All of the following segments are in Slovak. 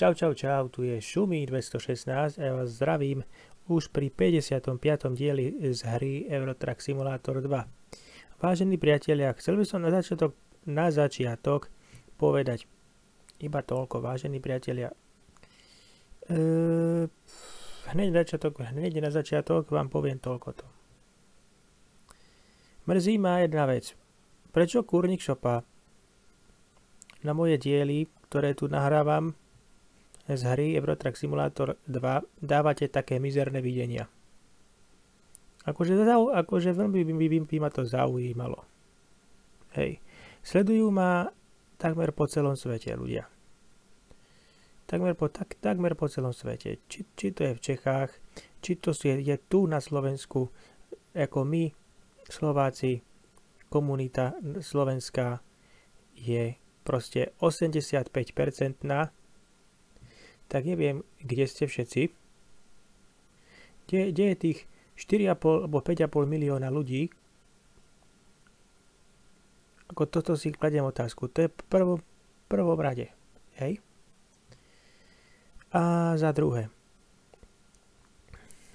Čau, tu je Šumi 216 a ja vás zdravím už pri 55. dieli z hry Eurotrack Simulator 2. Vážení priatelia, chcel by som na začiatok povedať iba toľko, vážení priatelia. Hneď na začiatok vám poviem toľkoto. Mrzí ma jedna vec. Prečo Kurník Šopa na moje diely, ktoré tu nahrávam z hry Eurotrack Simulator 2, dávate také mizerné videnia? Akože veľmi by ma to zaujímalo. Hej. Sledujú ma takmer po celom svete ľudia. Takmer po celom svete. Či to je v Čechách, či to je tu na Slovensku, ako my, Slováci, komunita slovenská je proste 85%, tak neviem, kde ste všetci. Kde je tých 4,5 alebo 5,5 milióna ľudí? Ako toto si kladiem otázku. To je prvom rade. Hej? A za druhé.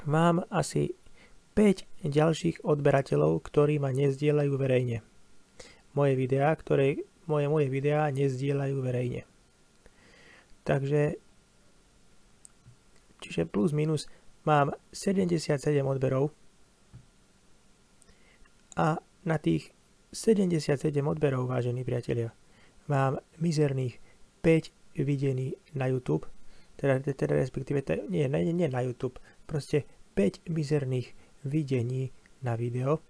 Mám asi 5 ďalších odberateľov, ktorí ma nezdieľajú verejne. Moje videá, moje videá nezdieľajú verejne. Takže čiže plus minus mám 77 odberov a na tých 77 odberov, vážení priatelia, mám mizerných 5 videní na YouTube, teda respektíve, nie na YouTube, proste 5 mizerných videní na video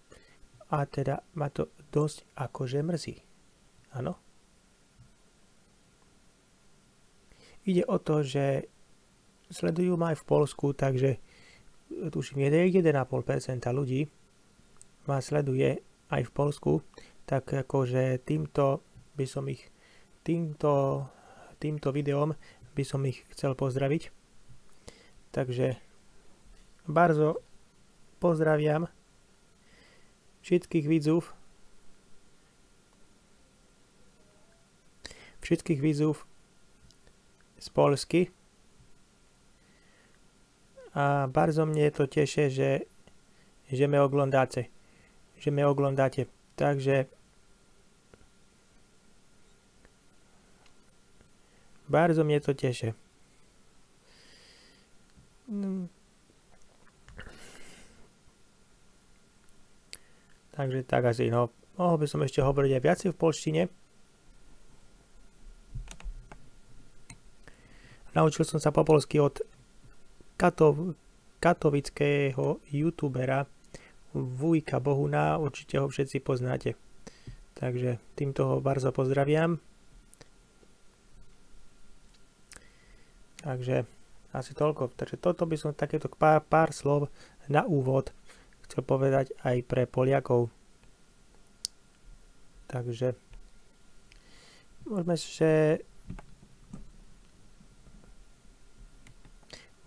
a teda ma to dosť akože mrzí. Áno? Ide o to, že sledujú ma aj v Poľsku, takže tuším 1,5% ľudí ma sleduje aj v Poľsku, tak akože týmto videom by som ich chcel pozdraviť. Takže bardzo pozdrawiam všetkých widzów z Polski. A bardzo mnie to cieszy, że mnie oglądacie. Takže bardzo mnie to cieszy. Takže tak asi, no. Mohol by som ešte hovoriť aj viacej v polštine. Naučil som sa po polsky od katovického youtubera Vujka Bohuna, určite ho všetci poznáte. Takže týmto ho bardzo pozdrawiam. Takže asi toľko. Takže toto by som takéto pár slov na úvod chcel povedať aj pre Poliakov. Takže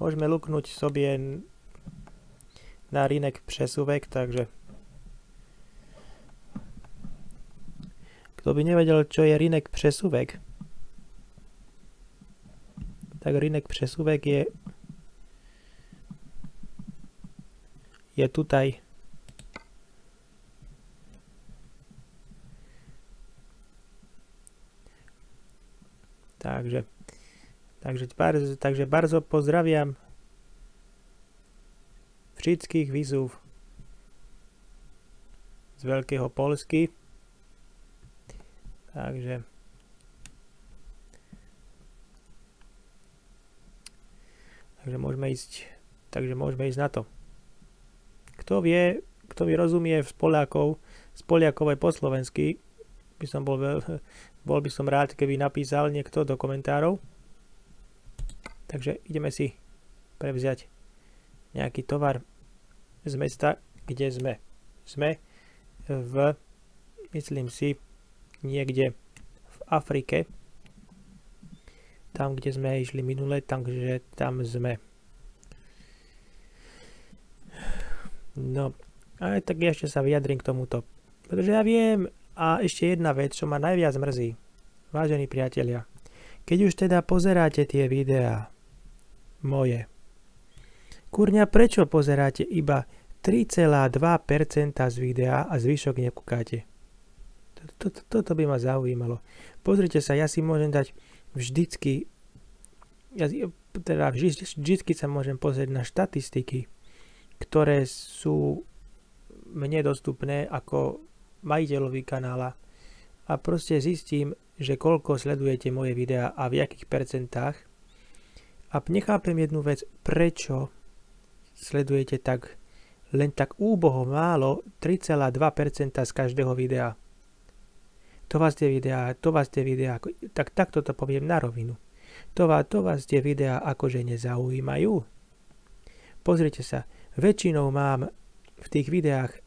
môžeme luknúť sobie na rynek přesuvek, takže kto by nevedel, čo je rynek přesuvek, tak rynek přesuvek je tutaj. Takže bardzo pozdrawiam všetkých widzów z Veľkého Polski. Takže môžeme ísť na to. Kto mi rozumie z Poliakov aj po slovensky, bol by som rád, keby napísal niekto do komentárov. Takže ideme si prevziať nejaký tovar z mesta, kde sme. Sme myslím si, niekde v Afrike. Tam, kde sme išli minule, takže tam sme. No, ale tak ešte sa vyjadrím k tomuto. Pretože ja viem, a ešte jedna vec, čo ma najviac mrzí, vážení priatelia. Keď už teda pozeráte tie videá moje, kurňa, prečo pozeráte iba 3,2% z videa a zvyšok nekúkáte? Toto by ma zaujímalo. Pozrite sa, ja si môžem dať vždycky sa môžem pozrieť na štatistiky, ktoré sú mne dostupné ako majiteľovi kanála a proste zistím, že koľko sledujete moje videá a v jakých percentách a nechápem jednu vec, prečo sledujete len tak úboho málo 3,2% z každého videa. To vás tie videá, tak takto to poviem na rovinu. To vás tie videá akože nezaujímajú. Pozrite sa, väčšinou mám v tých videách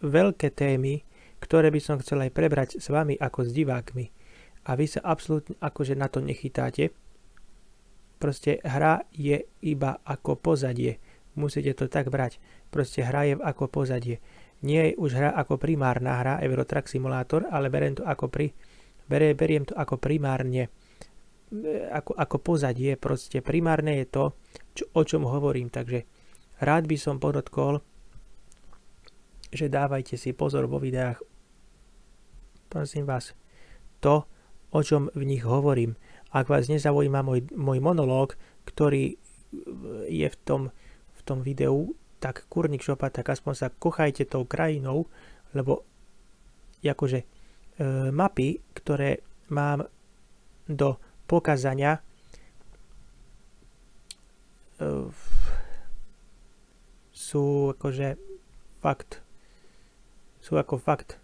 veľké témy, ktoré by som chcel aj prebrať s vami ako s divákmi. A vy sa absolútne akože na to nechytáte. Proste hra je iba ako pozadie. Musíte to tak brať. Proste hra je ako pozadie. Nie je už hra ako primárna hra Euro Truck Simulator, ale beriem to ako primárne, ako pozadie. Proste primárne je to, o čom hovorím. Takže rád by som podotkol, že dávajte si pozor vo videách. Prosím vás, to, o čom v nich hovorím. Ak vás nezaujíma môj monológ, ktorý je v tom videu, tak kurník šopa, tak aspoň sa kochajte tou krajinou, lebo akože mapy, ktoré mám do pokazania, sú akože fakt. Sú ako fakt.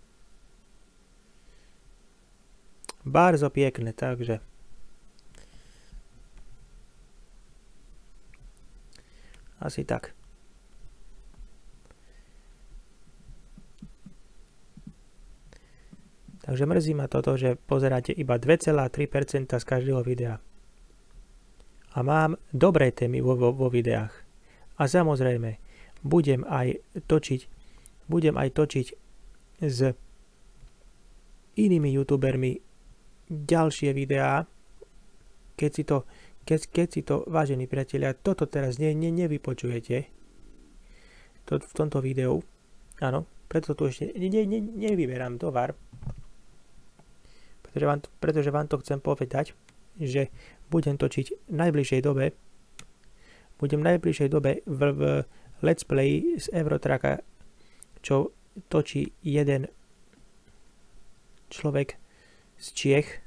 Bardzo piękne, takže. Asi tak. Takže mrzí ma toto, že pozeráte iba 2,3% z každého videa. A mám dobré témy vo videách. A samozrejme, budem aj točiť s inými youtubermi ďalšie videá, keď si to, vážení priatelia, toto teraz nevypočujete v tomto videu, áno, preto tu ešte nevyberám tovar, pretože vám to chcem povedať, že budem točiť v najbližšej dobe v let's play z Euro Trucka, čo točí jeden človek z Čiech.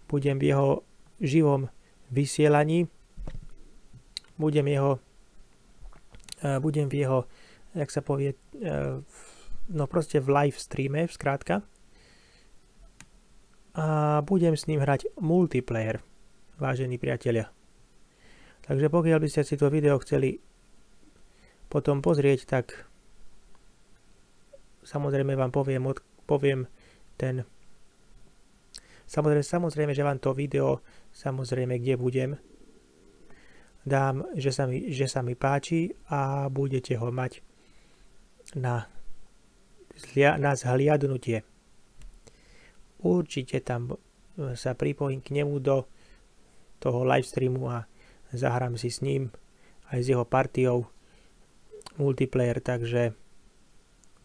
Budem v jeho živom vysielaní, budem v jeho, jak sa povie, no proste v live streame, skrátka. A budem s ním hrať multiplayer, vážení priatelia. Takže pokiaľ by ste si to video chceli potom pozrieť, tak samozrejme vám poviem ten. Samozrejme, že vám to video, samozrejme, kde budem, dám, že sa mi páči a budete ho mať na zhliadnutie. Určite tam sa pripojím k nemu do toho livestreamu a zahrám si s ním aj s jeho partiou multiplayer, takže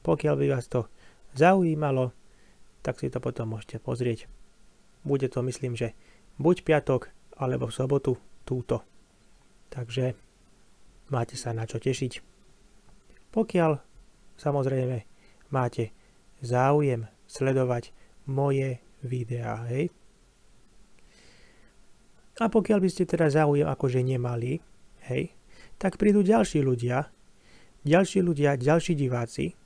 pokiaľ by vás to zaujímalo, tak si to potom môžete pozrieť. Bude to, myslím, že buď piatok, alebo v sobotu túto. Takže máte sa na čo tešiť. Pokiaľ samozrejme máte záujem sledovať moje videá, hej. A pokiaľ by ste teda záujem akože nemali, hej, tak prídu ďalší ľudia, ďalší diváci,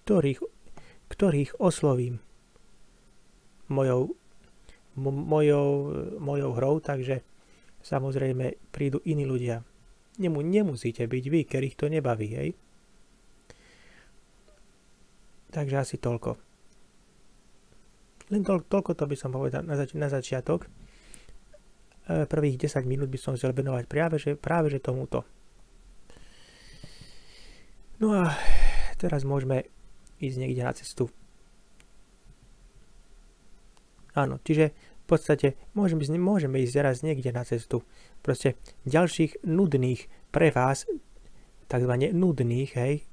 ktorých oslovím mojou hrou, takže samozrejme prídu iní ľudia. Nemusíte byť vy, ktorých to nebaví, hej. Takže asi toľko. Len toľko to by som povedal na začiatok. Prvých 10 minút by som chcel venovať práve že tomuto. No a teraz môžeme ísť niekde na cestu. Áno, čiže podstate môžeme ísť teraz niekde na cestu. Proste ďalších nudných pre vás, takzvané nudných, hej,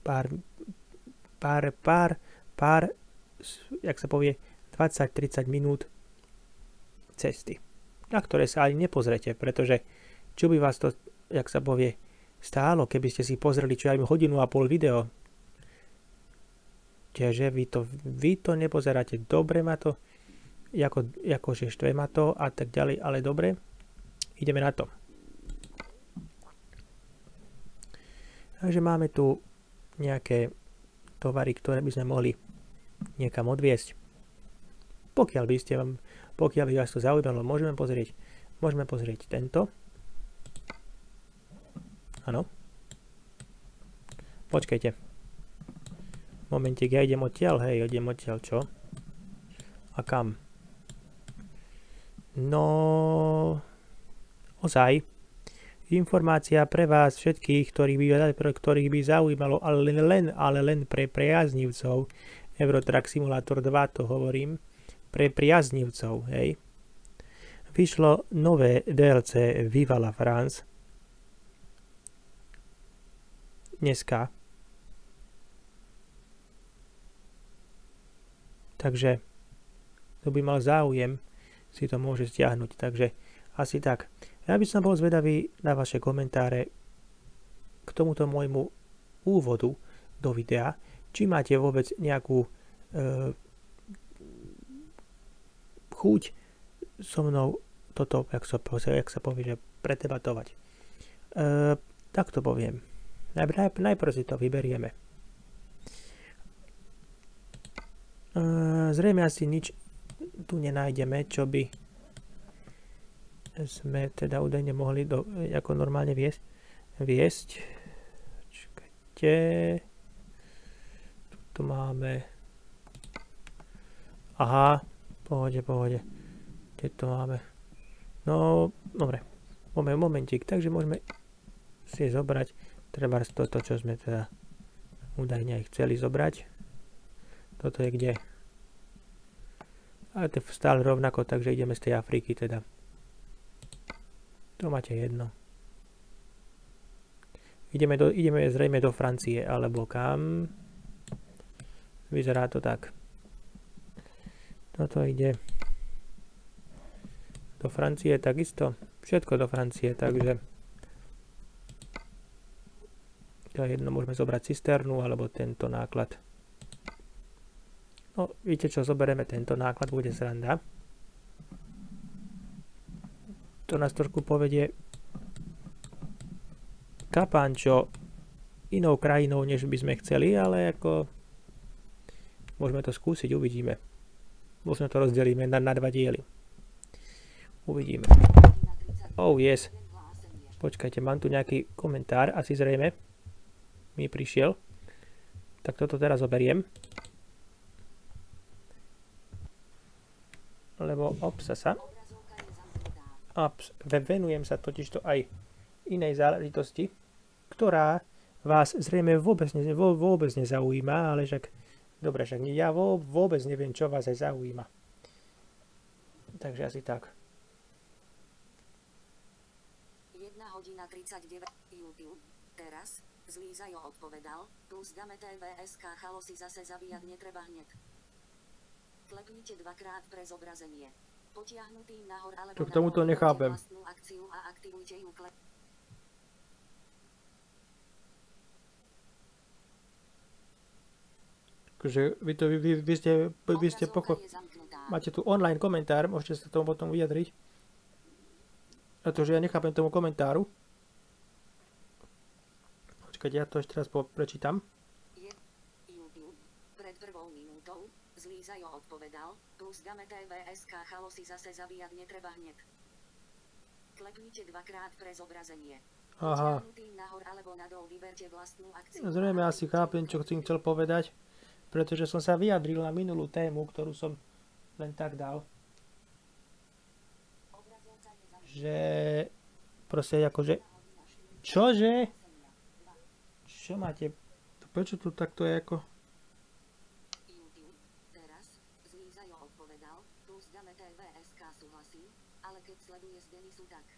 pár, jak sa povie, 20-30 minút cesty, na ktoré sa ani nepozrete, pretože čo by vás to, jak sa povie, stálo, keby ste si pozreli čo aj hodinu a pol video. Čiže vy to nepozeráte. Dobre ma to, akože štve ma to a tak ďalej, ale dobre, ideme na to. Takže máme tu nejaké tovary, ktoré by sme mohli niekam odviesť. Pokiaľ by vás to zaujímalo, môžeme pozrieť tento. Áno. Počkajte. Momentík, ja idem odtiaľ, čo? A kam? No, ozaj. Informácia pre vás všetkých, ktorých by zaujímalo, ale len pre priaznivcov. Eurotrack Simulator 2, to hovorím. Pre priaznivcov, hej. Vyšlo nové DLC Viva la France. Dneska. Takže kto by mal záujem, si to môže stiahnuť. Takže asi tak. Ja by som bol zvedavý na vaše komentáre k tomuto môjmu úvodu do videa. Či máte vôbec nejakú chuť so mnou toto, jak sa povie, že predebatovať. Tak to poviem. Najprv si to vyberieme. Zrejme asi nič tu nenájdeme, čo by sme teda údajne mohli ako normálne viesť. Čakajte. Tu máme. Aha, pohode. Kde to máme? No, dobre. Momentík, takže môžeme si zobrať treba toto, čo sme teda údajne aj chceli zobrať. Toto je kde? Ale to je stále rovnako, takže ideme z tej Afriky teda. To máte jedno. Ideme zrejme do Francie, alebo kam? Vyzerá to tak. Toto ide do Francie takisto. Všetko do Francie, takže to je jedno, môžeme zobrať cisternu, alebo tento náklad. No, víte čo, zoberieme tento náklad, bude sranda. To nás trošku povedie kapančo inou krajinou, než by sme chceli, ale ako môžeme to skúsiť, uvidíme. Možno to rozdelíme na dva diely. Uvidíme. Oh yes. Počkajte, mám tu nejaký komentár, asi zrejme mi prišiel. Tak toto teraz zoberiem. Lebo venujem sa totižto aj inej záležitosti, ktorá vás zrejme vôbec nezaujíma, ale však dobre, však ja vôbec neviem, čo vás aj zaujíma. Takže asi tak. 1:39 YouTube. Teraz Zlízajo odpovedal, plus dáme TVSK chalosi zase zabíjať netreba hneď. Klepnite dvakrát pre zobrazenie. Potiahnutý nahor alebo k tomuto nechápem. Vlastnú akciu a aktivujte ju Takže vy ste máte tu online komentár, môžete sa tomu potom vyjadriť. Pretože ja nechápem tomu komentáru. Počkajte, ja to ešte raz prečítam. YouTube. Pred prvou minútou Zlízajo odpovedal, plus dáme TVSK chalosi zase zabíjať netreba hneď. Klepnite dvakrát pre zobrazenie. Aha. Nahor alebo nadol vyberte vlastnú akciu. Zrejme asi chápem, čo chcel povedať, pretože som sa vyjadril na minulú tému, ktorú som len tak dal. Že proste akože čože? Čo máte? Prečo tu takto je ako? VSK súhlasí, ale keď sleduje z Denisu tak.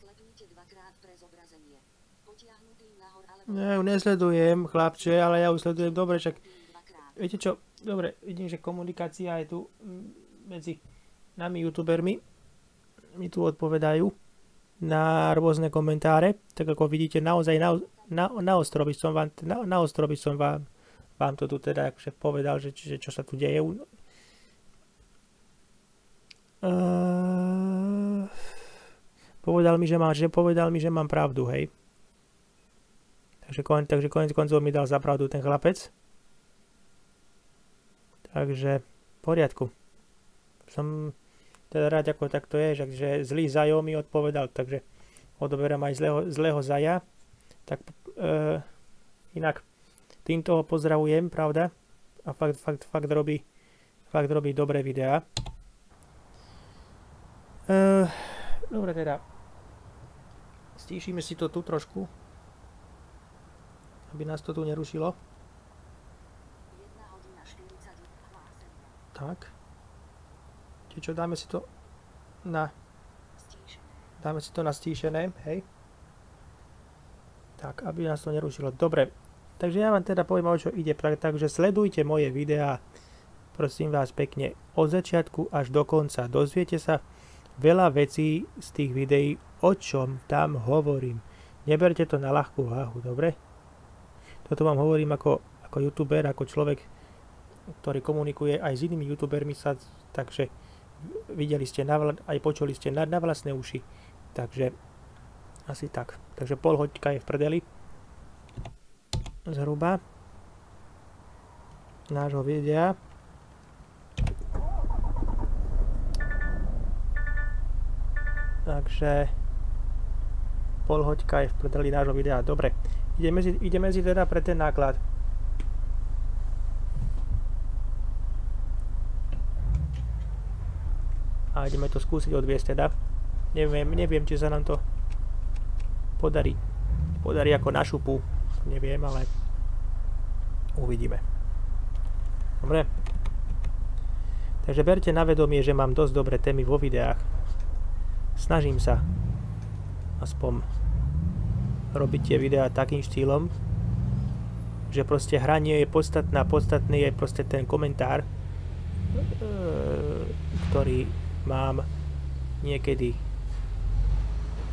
Kliknite dvakrát pre zobrazenie. Potiahnutý nahor alebo... Ja ju nesledujem, chlapče, ale ja ju sledujem dobre, však... Viete čo? Dobre, vidím, že komunikácia je tu medzi nami youtubermi. Mi tu odpovedajú na rôzne komentáre. Tak ako vidíte, naozaj na ostro by som vám to tu teda akože povedal, že čo sa tu deje. Povedal mi, že mám pravdu, hej. Takže konec koncov mi dal za pravdu ten chlapec. Takže v poriadku. Som teda rád, ako takto je, že zlý Zajo mi odpovedal, takže odoberám aj zlého Zaja. Tak inak týmto ho pozdravujem, pravda? A fakt robí dobré videá. Dobre teda. Stíšime si to tu trošku, aby nás to tu nerušilo. 1 hodina 40 hlásenia. Tak. Čo, dáme si to na stíšené, hej. Tak, aby nás to nerušilo. Dobre. Takže ja vám teda poviem, o čo ide. Takže sledujte moje videá, prosím vás pekne, od začiatku až do konca. Dozviete sa veľa vecí z tých videí, o čom tam hovorím. Neberte to na ľahkú váhu, dobre? Toto vám hovorím ako youtuber, ako človek, ktorý komunikuje aj s inými youtubermi, takže videli ste, aj počuli ste na vlastné uši. Takže asi tak. Takže pol hoďka je v prdeli. Zhruba. Nášho videa. Takže pol hoďka je v prdeli nášho videa. Dobre. Ideme si teda pre ten náklad. A ideme to skúsiť odviesť teda. Neviem, či sa nám to podarí ako na šupu. Neviem, ale uvidíme. Dobre. Takže berte na vedomie, že mám dosť dobré témy vo videách. Snažím sa aspoň robiť tie videá takým štýlom, že proste hra nie je podstatná, podstatný je proste ten komentár, ktorý mám niekedy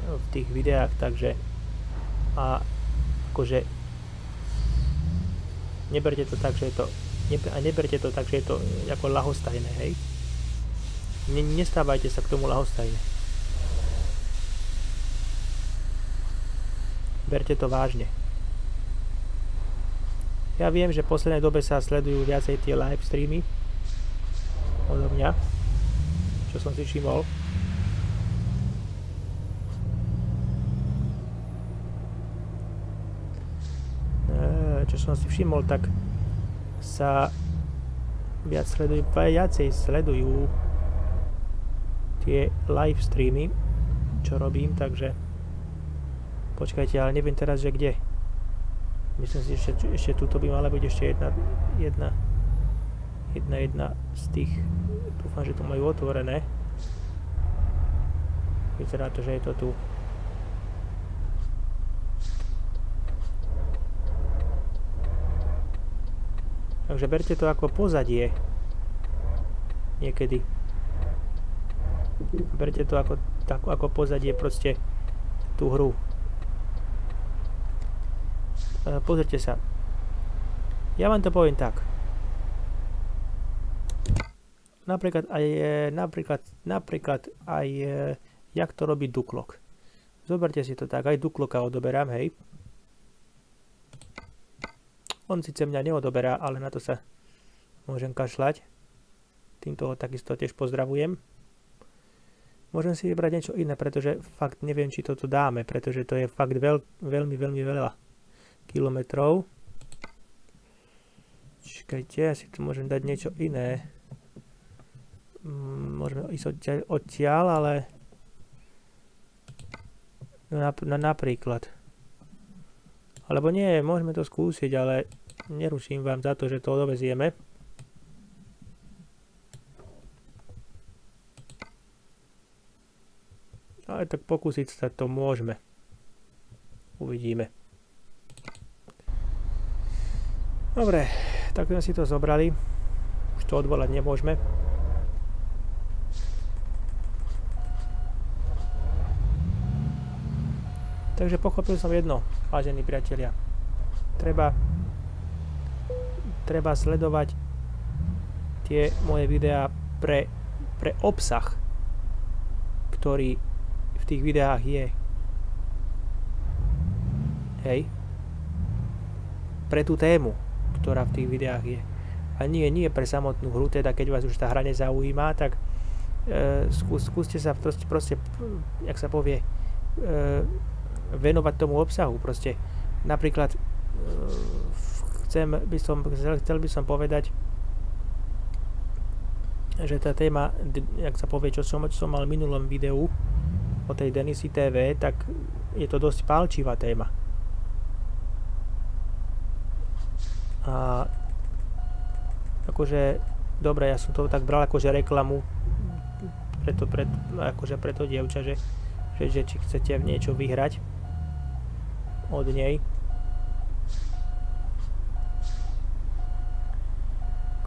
v tých videách, takže a akože neberte to tak, že je to ako ľahostajné, hej. Nestávajte sa k tomu ľahostajne. Berte to vážne. Ja viem, že v poslednej dobe sa sledujú viacej tie live streamy odo mňa, čo som si všimol. Tak sa viacej sledujú tie live streamy, čo robím, takže počkajte, ale neviem teraz, že kde. Myslím si, že ešte tuto by mala byť ešte jedna z tých. Dúfam, že to majú otvorené. Vyzerá to, že je to tu. Takže berte to ako pozadie. Niekedy. Berte to ako pozadie proste tú hru. Pozrite sa. Ja vám to poviem tak. Napríklad aj jak to robí Duklok. Zoberte si to tak, aj Dukloka odoberám, hej. On síce mňa neodoberá, ale na to sa môžem kašľať. Týmto ho takisto tiež pozdravujem. Môžem si vybrať niečo iné, pretože fakt neviem, či toto dáme, pretože to je fakt veľmi veľa kilometrov. Čakajte, ja si tu môžem dať niečo iné. Môžeme ísť odtiaľ, ale napríklad. Alebo nie, môžeme to skúsiť, ale neruším vám za to, že to dovezieme. Ale tak pokúsiť sa to môžeme. Uvidíme. Dobre, tak sme si to zobrali. Už to odvolať nemôžeme. Takže pochopil som jedno, vážení priatelia. Treba sledovať tie moje videá pre obsah, ktorý v tých videách je. Hej. Pre tú tému, ktorá v tých videách je. A nie pre samotnú hru, teda keď vás už tá hra nezaujíma, tak skúste sa proste, jak sa povie, venovať tomu obsahu. Proste napríklad chcel by som povedať, že tá téma, jak sa povie, čo som mal v minulom videu o tej Denisy TV, tak je to dosť pálčivá téma. A akože, dobre, ja som to tak bral akože reklamu pre to dievča, že či chcete niečo vyhrať od nej.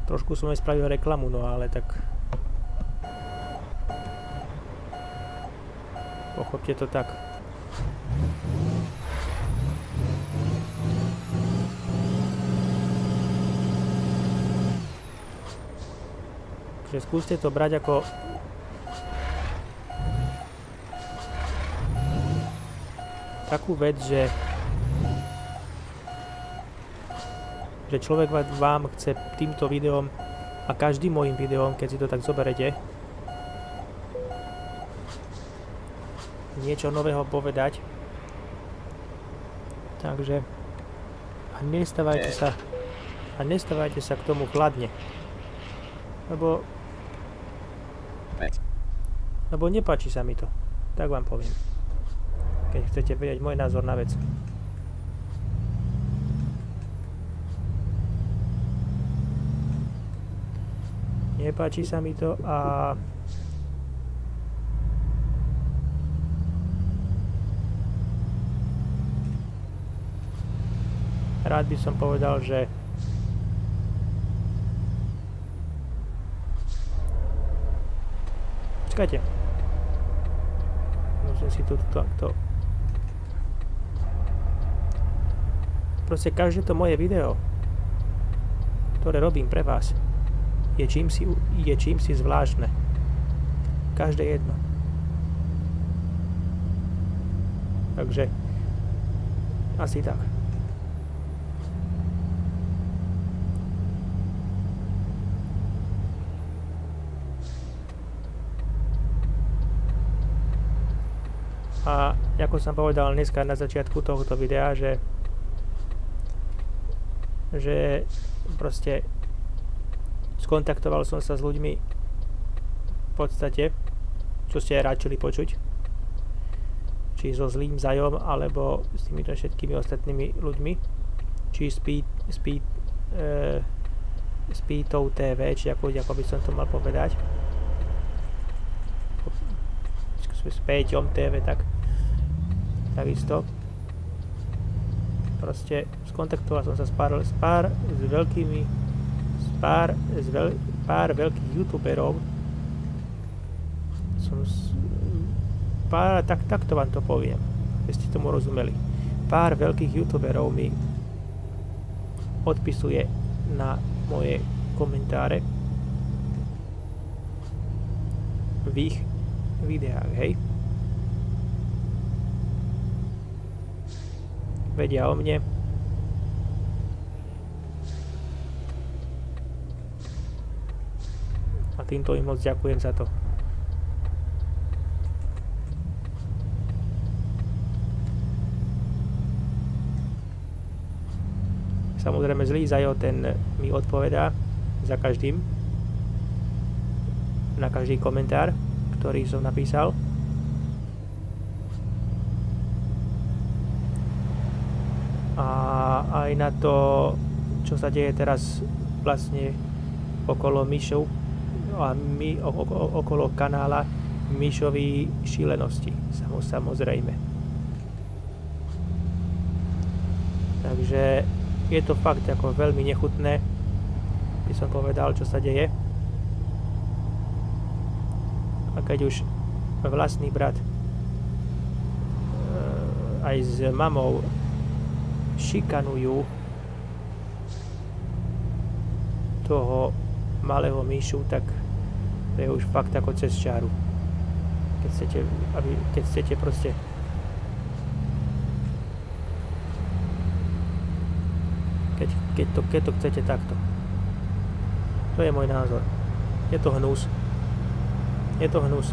Trošku som aj spravil reklamu, no ale tak pochopte to tak. Takže skúste to brať ako takú vec, že človek vám chce týmto videom a každým môjim videom, keď si to tak zoberete, niečo nového povedať. Takže nestávajte sa k tomu chladne. Lebo nepáči sa mi to. Tak vám poviem. Keď chcete vedieť môj názor na vec. Nepáči sa mi to a rád by som povedal, že počkajte. Musím si to proste každé to moje video, ktoré robím pre vás, je čímsi zvláštne. Každé jedno. Takže asi tak. A ako som povedal dneska na začiatku tohoto videa, že proste skontaktoval som sa s ľuďmi v podstate, čo ste aj ráčili počuť, či so zlým Zajom, alebo s týmito všetkými ostatnými ľuďmi, či Speedou TV, či ako by som to mal povedať, s Péťom TV, takisto. Proste skontaktoval som sa s pár veľkých youtuberov. Takto vám to poviem, aby ste tomu rozumeli. Pár veľkých youtuberov mi odpisuje na moje komentáre v ich videách, hej. Vedia o mne. A týmto im moc ďakujem za to. Samozrejme zlý Zajo, ten mi odpovedá za každým. Na každý komentár, ktorý som napísal. A aj na to, čo sa deje teraz vlastne okolo Myšov a okolo kanála myšový šílenosti, samozrejme. Takže je to fakt ako veľmi nechutné, by som povedal, čo sa deje. A keď už vlastný brat aj s mamou šikanujú toho malého myšu, tak to je už fakt ako cez čáru. Keď chcete proste keď to chcete takto. To je môj názor. Je to hnus. Je to hnus,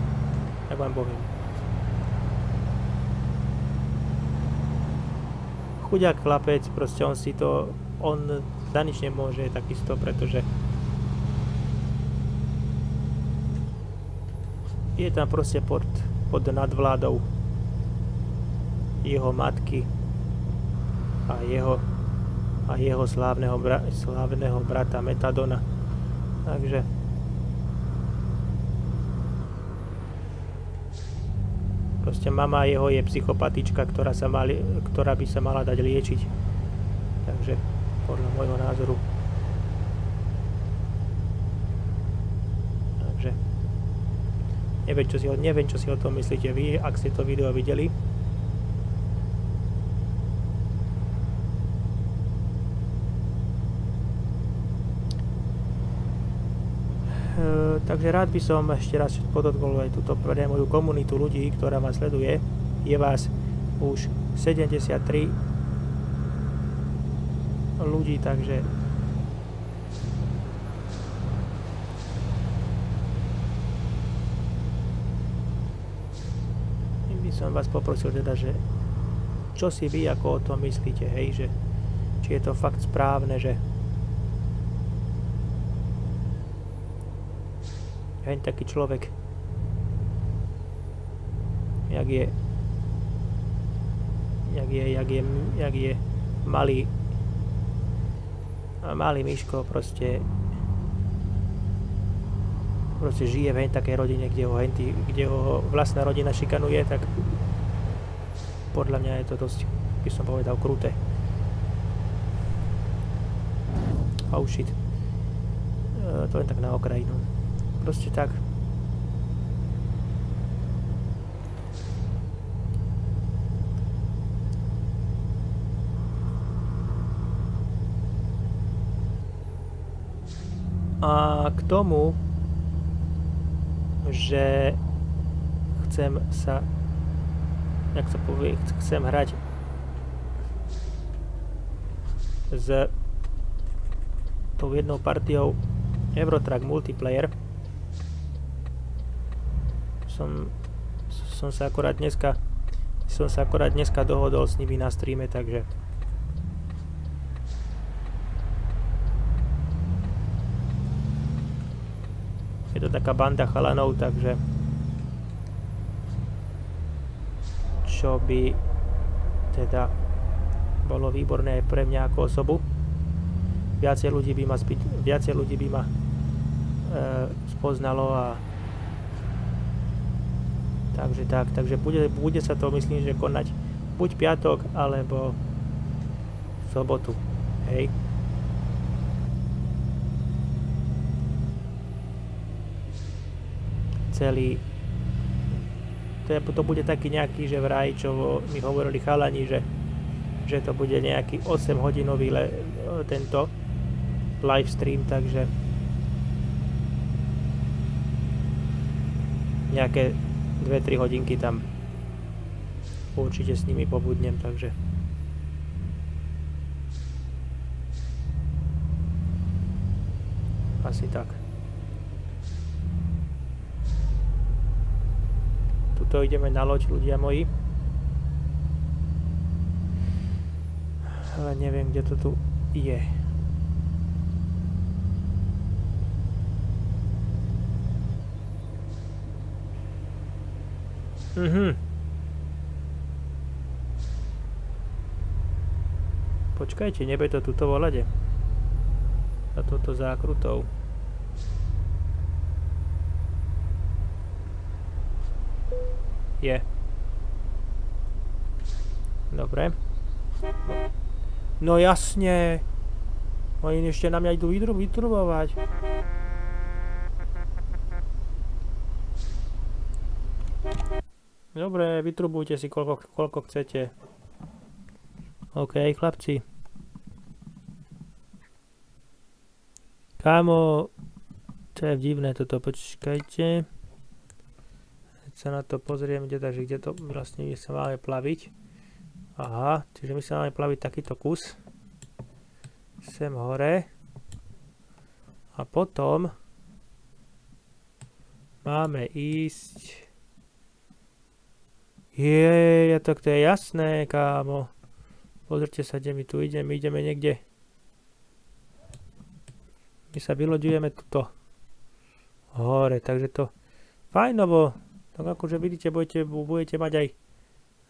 tak vám poviem. Chuďák chlapec, proste on za nič nemôže takisto, pretože je tam proste pod nadvládou jeho matky a jeho slávneho brata Metadona. Takže proste mama jeho je psychopatička, ktorá by sa mala dať liečiť. Takže podľa môjho názoru. Takže neviem, čo si o tom myslíte vy, ak ste to video videli. Takže rád by som ešte raz podotkol aj túto pre moju komunitu ľudí, ktorá ma sleduje. Je vás už 73 ľudí, takže by som vás poprosil teda, že čo si vy ako o tom myslíte, hej, že či je to fakt správne, že hen taký človek, jak je malý myško, proste žije v takej rodine, kde ho vlastná rodina šikanuje, tak podľa mňa je to dosť, by som povedal, kruté. Oh shit. To len tak na okraji, no. Proste tak. A k tomu, že chcem hrať s tou jednou partiou Eurotrack multiplayer, som sa akorát dneska dohodol s nimi na streame, takže je to taká banda chalanov, takže čo by teda bolo výborné aj pre mňa ako osobu. Viacej ľudí by ma spoznalo a takže bude sa to, myslím, že konať buď piatok, alebo sobotu, hej. To bude taký nejaký, že vraj, čo mi hovorili chalani, že to bude nejaký 8-hodinový tento live stream, takže nejaké 2-3 hodinky tam určite s nimi pobudnem, takže asi tak. Tuto ideme na loď, ľudia moji, ale neviem, kde to tu je. Počkajte, nebude to tuto volade. Za touto zákrutou. Je. Dobre. No jasne. Oni ešte na mňa idú vytrubovať. Dobre, vytrubujte si koľko chcete. OK, chlapci. Kámo, to je divné toto, počkajte. Keď sa na to pozrieme, kde to vlastne sa máme plaviť. Aha, čiže my sa máme plaviť takýto kus. Sem hore. A potom máme ísť. Tak to je jasné, kámo. Pozrite sa, kde my tu ideme. Ideme niekde. My sa vyloďujeme tuto hore, takže to fajnovo, tak akože vidíte, budete mať aj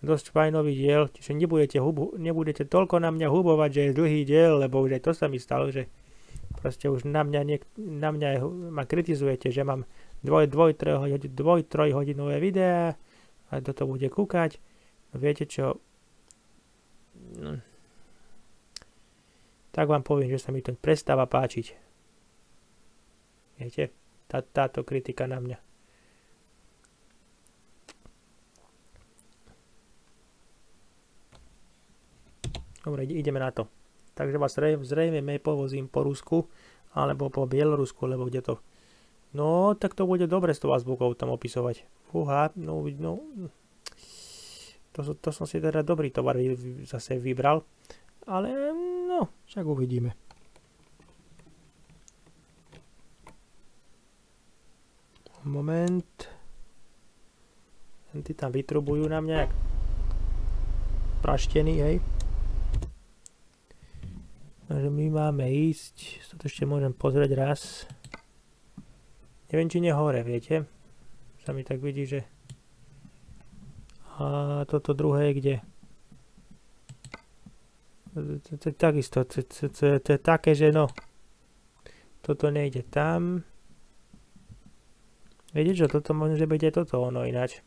dosť fajnový diel, čiže nebudete toľko na mňa hubovať, že je dlhý diel, lebo už aj to sa mi stalo, že proste už na mňa ma kritizujete, že mám 2-3 hodinové videá a toto bude kúkať. No viete čo? Tak vám poviem, že sa mi to prestáva páčiť. Viete, táto kritika na mňa. Dobre, ideme na to. Takže vás zrejme povozím po Rusku, alebo po Bielorusku, lebo kde to... No, tak to bude dobre s tou azbukou tam opisovať. Fúha, no. To som si teda dobrý tovar zase vybral. Ale, no, však uvidíme. Moment. Tí tam vytrubujú na mňa jak praštení, hej. Takže my máme ísť. To ešte môžem pozrieť raz. Neviem, či nie hore, viete. Sa mi tak vidí, že... A toto druhé je kde? To je takisto. To je také, že no... Toto nejde tam... Viete čo, toto môže byť aj toto ono ináč.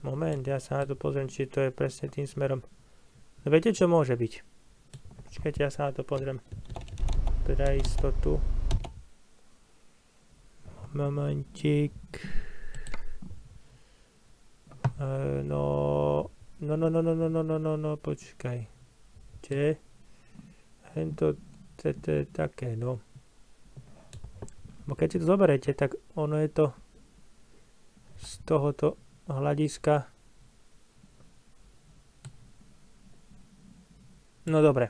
Moment, ja sa na to pozriem, či to je presne tým smerom. No viete čo môže byť? Počkajte, ja sa na to pozriem. Teda istotu. Momentík. No, počkaj. Kde? To je také, no. Bo keď si to zoberete, tak ono je to z tohoto hľadiska. No dobre.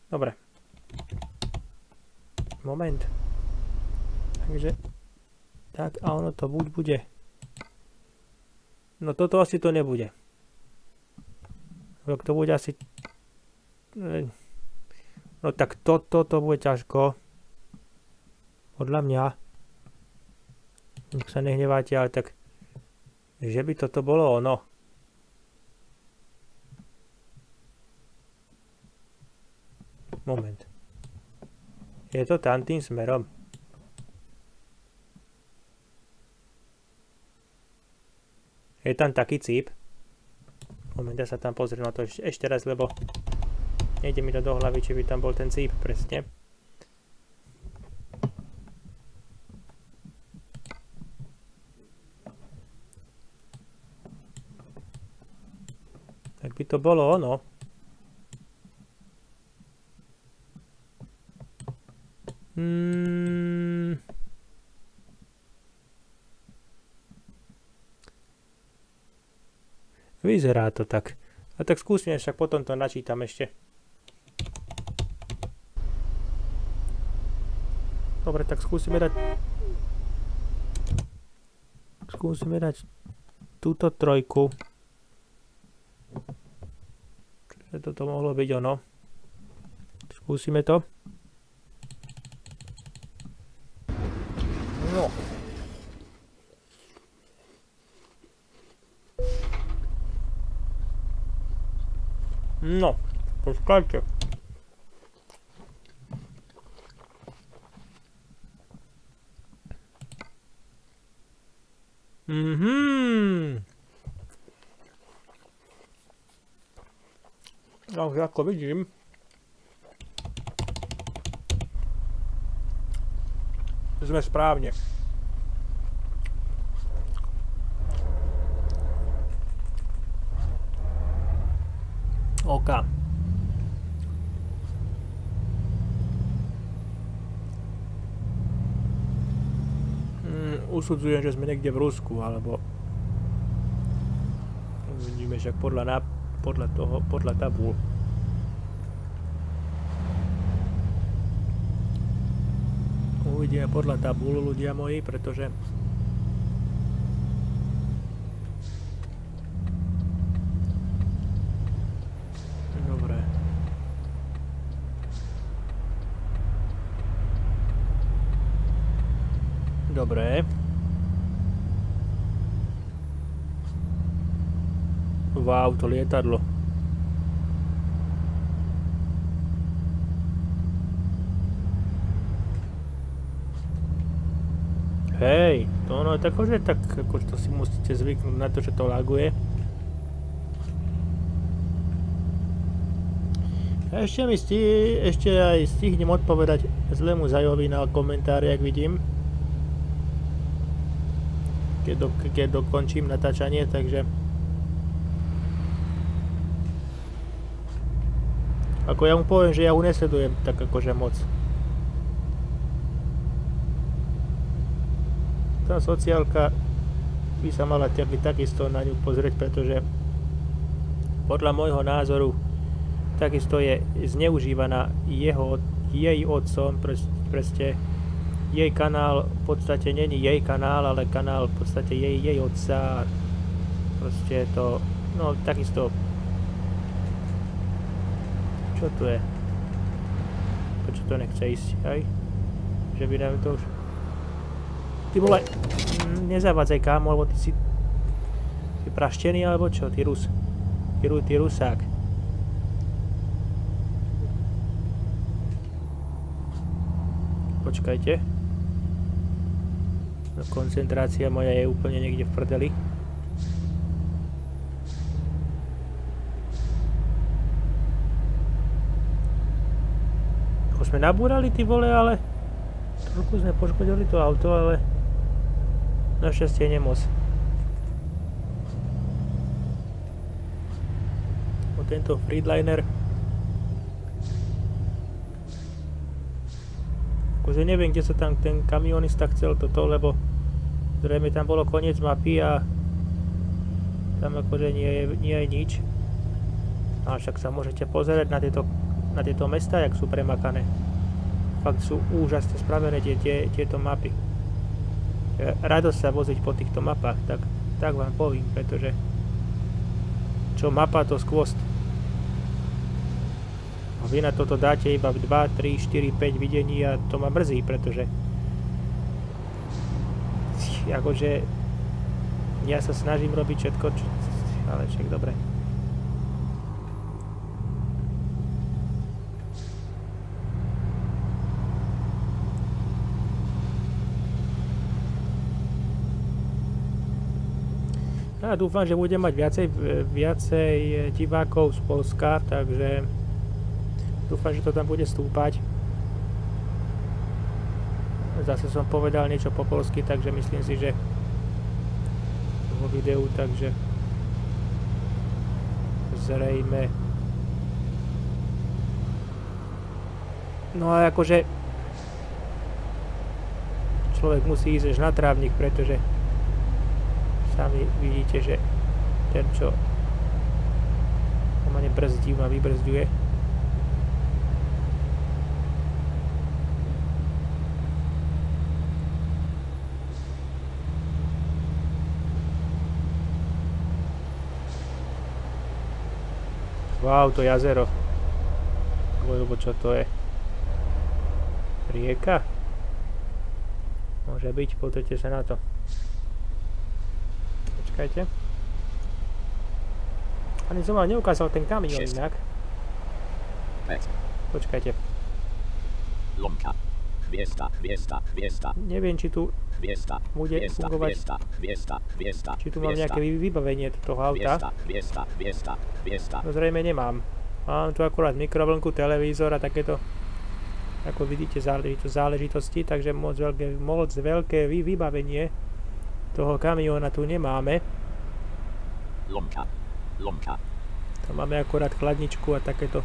Dobre. Moment. Takže tak a ono to buď bude. No toto asi to nebude. To bude asi... No tak toto bude ťažko. Podľa mňa. Nech sa nehneváte, ale tak... Že by toto bolo ono. Moment. Je to tam tým smerom. Je tam taký cíp. Moment, ja sa tam pozriem na to ešte raz, lebo... Nejde mi to do hlavy, či by tam bol ten cíp presne. Tak by to bolo ono. Vyzerá to tak. A tak skúsme, však potom to načítam ešte. Dobre, tak skúsime dať túto trojku. Čiže toto mohlo byť ono. Skúsime to. No. No, počkajte. No, ako vidím, sme správne. OK. Usudzujem, že sme niekde v Rusku, alebo vidíme, že podľa tabúl. Uvidíme podľa tabúl, ľudia moji, pretože dobre. Dobre. Wow, to lietadlo. Hej, to ono je tak ako to si musíte zvyknúť na to, že to laguje. A ešte aj stihnem odpovedať zlému Zajovi na komentári, ak vidím. Keď dokončím natáčanie, takže ako ja mu poviem, že ja ho nesledujem tak akože moc. Tá sociálka by sa mala takisto na ňu pozrieť, pretože podľa môjho názoru takisto je zneužívaná jej otcom, proste jej kanál v podstate není jej kanál, ale kanál v podstate jej otca, proste to, no takisto. Čo tu je? Prečo to nechce ísť, aj? Že by nám to už... Ty vole, nezavádzaj kámo, lebo ty si praštený, alebo čo? Ty Rusák. Počkajte. No, koncentrácia moja je úplne niekde v prdeli. Sme nabúrali, ty vole, ale trošku sme poškodili to auto, ale našťastie nemoc. Tento Freedliner, akože neviem, kde sa tam ten kamionista chcel toto, lebo zrejme tam bolo koniec mapy a tam akože nie je nič. A však sa môžete pozerať na tieto mestá, jak sú premakané. Fakt sú úžasne spravené tieto mapy. Radosť sa voziť po týchto mapách, tak vám poviem, pretože čo mapa, to skvost. A vy na toto dáte iba 2, 3, 4, 5 videní a to ma mrzí, pretože akože ja sa snažím robiť všetko, ale však dobre. Ja dúfam, že budem mať viacej divákov z Polska, takže dúfam, že to tam bude stúpať. Zase som povedal niečo po polsky, takže myslím si, že vo videu, takže zrejme. No a akože človek musí ísť až na trávnik, pretože sami vidíte, že ten, čo ma nebrzdí, ma vybrzďuje. Wow, to jazero. Lebo čo to je? Rieka? Môže byť, pozrite sa na to. Počkajte. Ani som vám neukázal ten kamión inak. Počkajte. Neviem, či tu bude fungovať. Či tu mám nejaké vybavenie toho auta. No zrejme nemám. Mám tu akurát mikrovlnku, televízor a takéto, ako vidíte, záležitosti, takže moc veľké vybavenie toho kamióna tu nemáme. Tam máme akurát chladničku a takéto.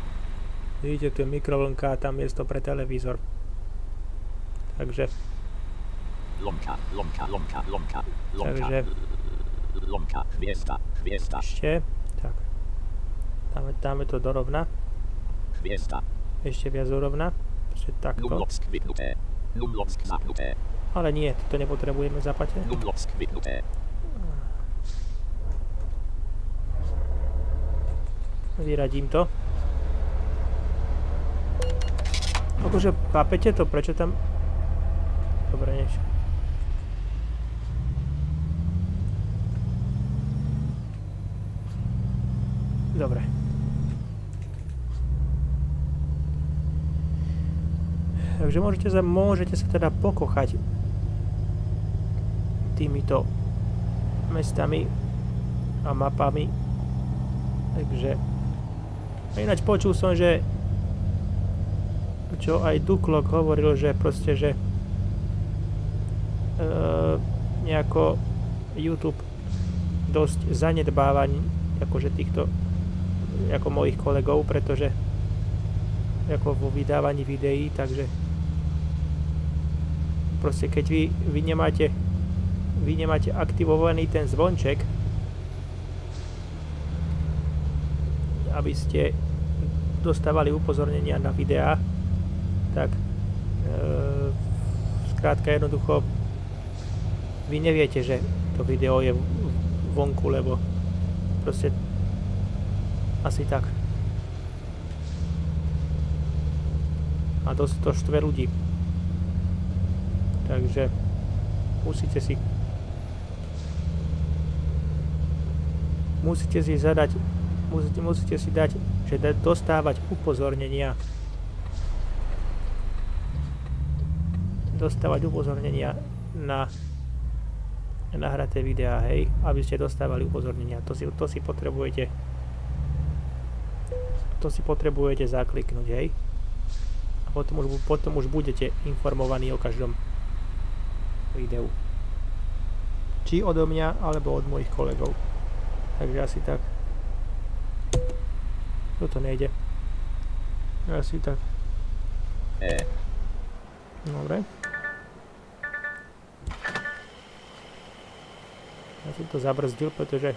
Vidíte, tu je mikrovlnka a tam miesto pre televízor. Takže... Takže... Ešte. Tak. Dáme to do rovna. Ešte viac do rovna. Ešte takto. Ale nie, to nepotrebujeme zapať. Vyradím to. Akože, chápete to? Prečo tam... Dobre, niečo. Dobre. Takže môžete sa teda pokochať týmito mestami a mapami. Takže... Ináč počul som, že čo aj Duklok hovoril, že proste, že nejako YouTube dosť zanedbáva akože týchto ako mojich kolegov, pretože ako vo vydávaní videí, takže proste keď vy nemáte aktivovaný ten zvonček, aby ste dostávali upozornenia na videá, tak skrátka jednoducho vy neviete, že to video je vonku, lebo proste asi tak. A dosť to štve ľudí. Takže musíte si zadať, musíte si dať, že dostávať upozornenia. Na nahraté videá, hej, aby ste dostávali upozornenia. To si potrebujete zakliknúť, hej. A potom už budete informovaní o každom videu. Či odo mňa, alebo od mojich kolegov. Takže asi tak. Toto nejde. Asi tak. Dobre. Ja som to zabrzdil, pretože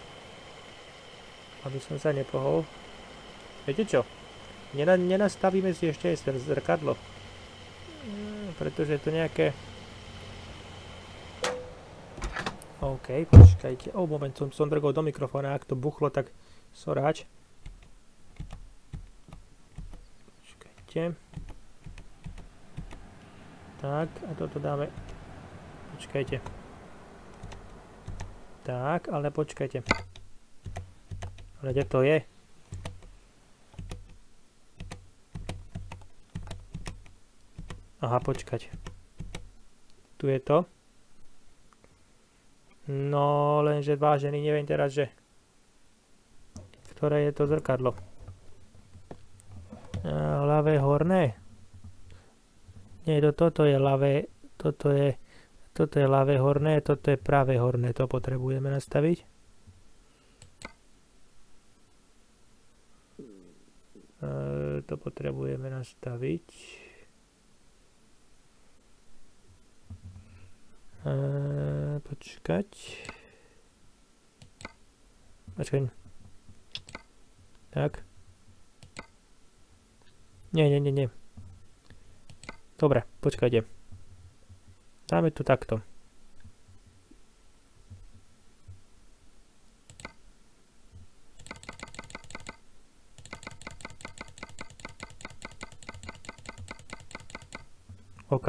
aby som sa nepohol. Viete čo? Nenastavíme si ešte aj zrkadlo. Pretože je to nejaké... OK, počkajte. Moment, som drgol do mikrofóna. Ak to buchlo, tak soráč. Počkajte. Tak, a toto dáme... Počkajte. Tak, ale počkajte. Ale kde to je? Aha, počkať. Tu je to. No, lenže vážený, neviem teraz, že... Ktoré je to zrkadlo? Ľavé horné? Nie, toto je ľavé... Toto je ľavé horné, toto je pravé horné. To potrebujeme nastaviť. To potrebujeme nastaviť. Počkať. Tak. Nie. Dobre, počkajte. Dáme tu takto. OK.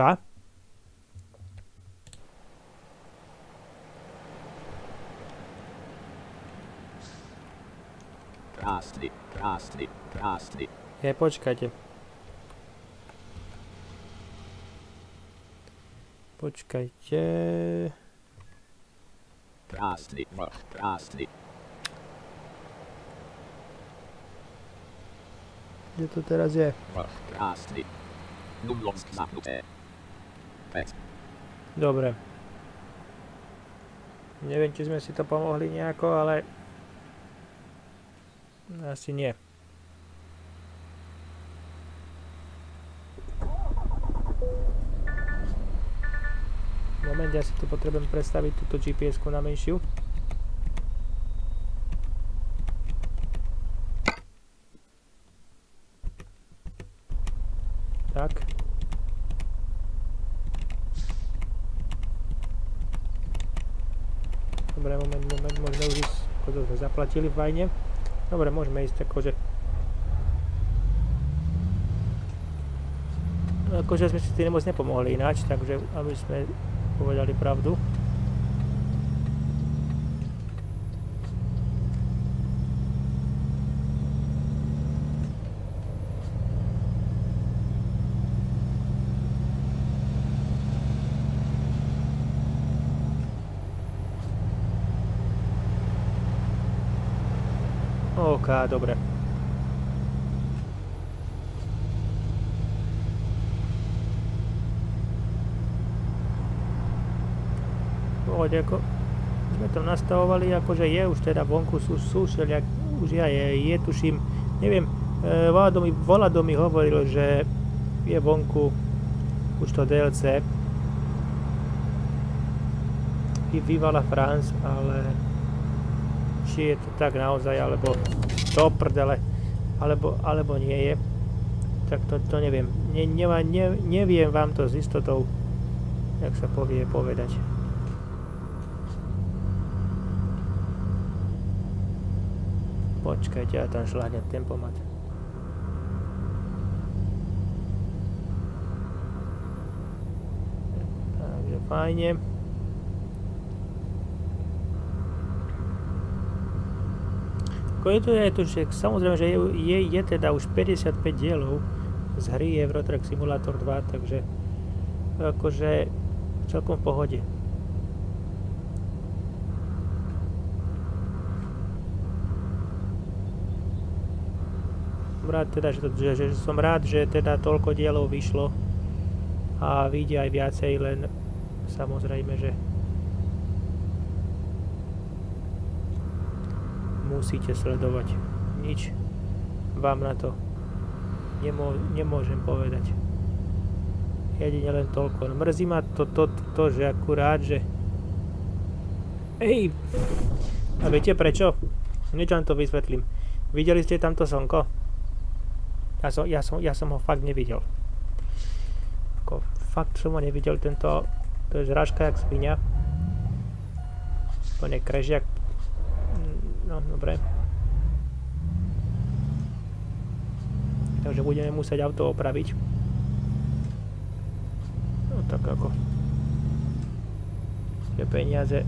Počkajte. Počkajte. Krásny, krásny. Kde to teraz je? Krásny. Numlonsk zapnuté. Dobre. Neviem, či sme si to pomohli nejako, ale asi nie. Moment, ja si tu potrebujem predstaviť túto GPS-ku na menšiu. Tak. Dobre, moment, môžeme už ísť, ako to sme zaplatili fajne. Dobre, môžeme ísť akože sme si tým moc nepomohli ináč, takže aby sme povedali pravdu. OK, dobre. Poď, ako sme to nastavovali, akože je už teda vonku sú všelijak, už je tuším, neviem, Volado mi hovoril, že je vonku už to DLC Viva la France, ale či je to tak naozaj, alebo to prdele, alebo nie je, tak to neviem. Neviem vám to s istotou, jak sa povie, povedať. Počkajte, ja tam šľahnem tempomat. Takže fajne. Je to, že samozrejme, že je teda už 55 dielov z hry Euro Truck Simulator 2, takže akože celkom v pohode. Som rád, že teda toľko dielov vyšlo a vyjde aj viacej, len samozrejme, že musíte sledovať. Nič vám na to nemôžem povedať. Jedine len toľko. No, mrzí ma to, že akurát, že Ej! A viete prečo? Niečo vám to vysvetlím. Videli ste tamto slnko? Ja som ho fakt nevidel. Fakt som ho nevidel, to je žrážka jak svinia. To nie krežiak. No, dobre. Takže budeme musieť auto opraviť. No tak ako. Tie peniaze.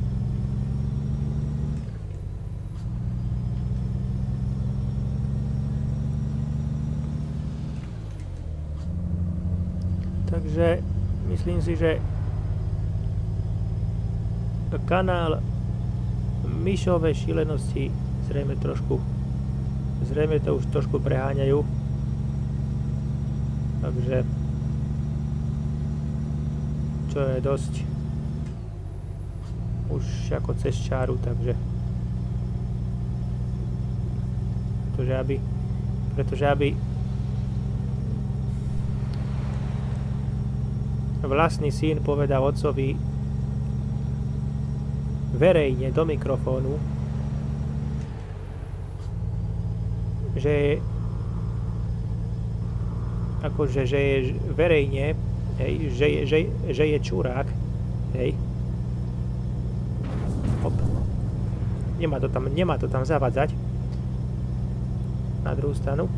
Takže myslím si, že kanál Myšové šílenosti zrejme to už trošku preháňajú. Takže čo je dosť už ako cez čáru, takže pretože aby vlastný syn povedal otcovi verejne do mikrofónu, že je verejne, hej, že je čurák, hej. Hop. Nemá to tam zavadzať na druhú stranu.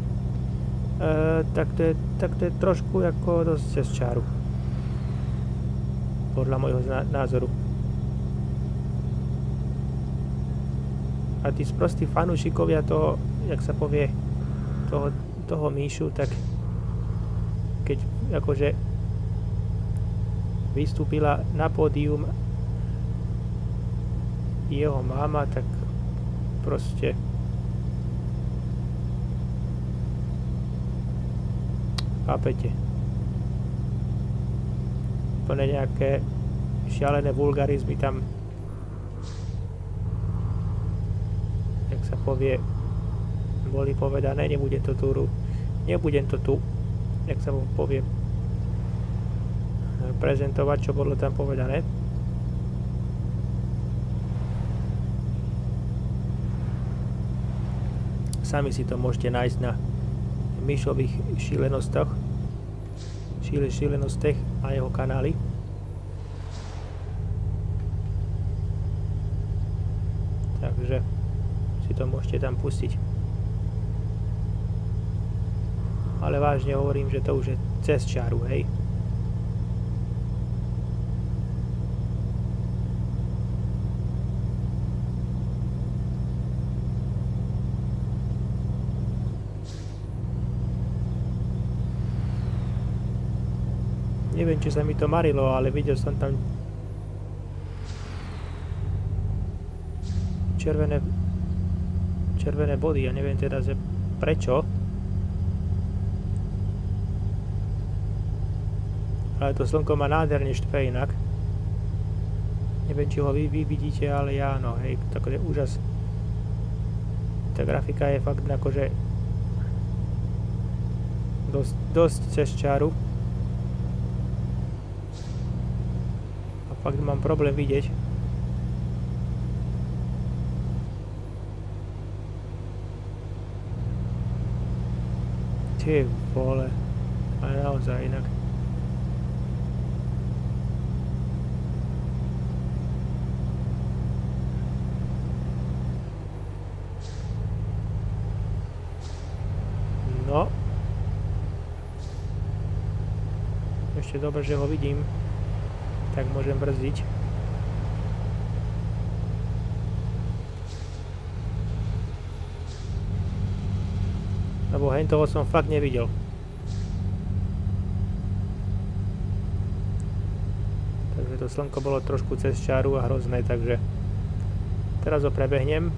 Tak to je trošku ako dosť cez čáru. Podľa môjho názoru. A tí sprostí fanúšikovia toho, jak sa povie, toho Míšu, tak keď akože vystúpila na pódium jeho máma, tak proste chápete. Úplne nejaké šialené vulgarizmy tam, jak sa povie, boli povedané. Nebudem to tu, jak sa povie, prezentovať, čo bolo tam povedané. Sami si to môžete nájsť na Mišových šílenostech a jeho kanály. Takže si to môžete tam pustiť. Ale vážne hovorím, že to už je cez čiaru, hej. Neviem, či sa mi to marilo, ale videl som tam červené body. Ja neviem teda, že prečo. Ale to slnko má nádherne štve inak. Neviem, či ho vy vidíte, ale ja áno, hej, taký úžas. Tá grafika je fakt akože dosť cez čaru. Fakt mám problém vidieť. Ty vole. Ale naozaj inak. No. Ešte dobre, že ho vidím. Tak môžem brzdiť. Lebo hentoho som fakt nevidel. Takže to slnko bolo trošku cez čáru a hrozné, takže teraz ho prebehnem,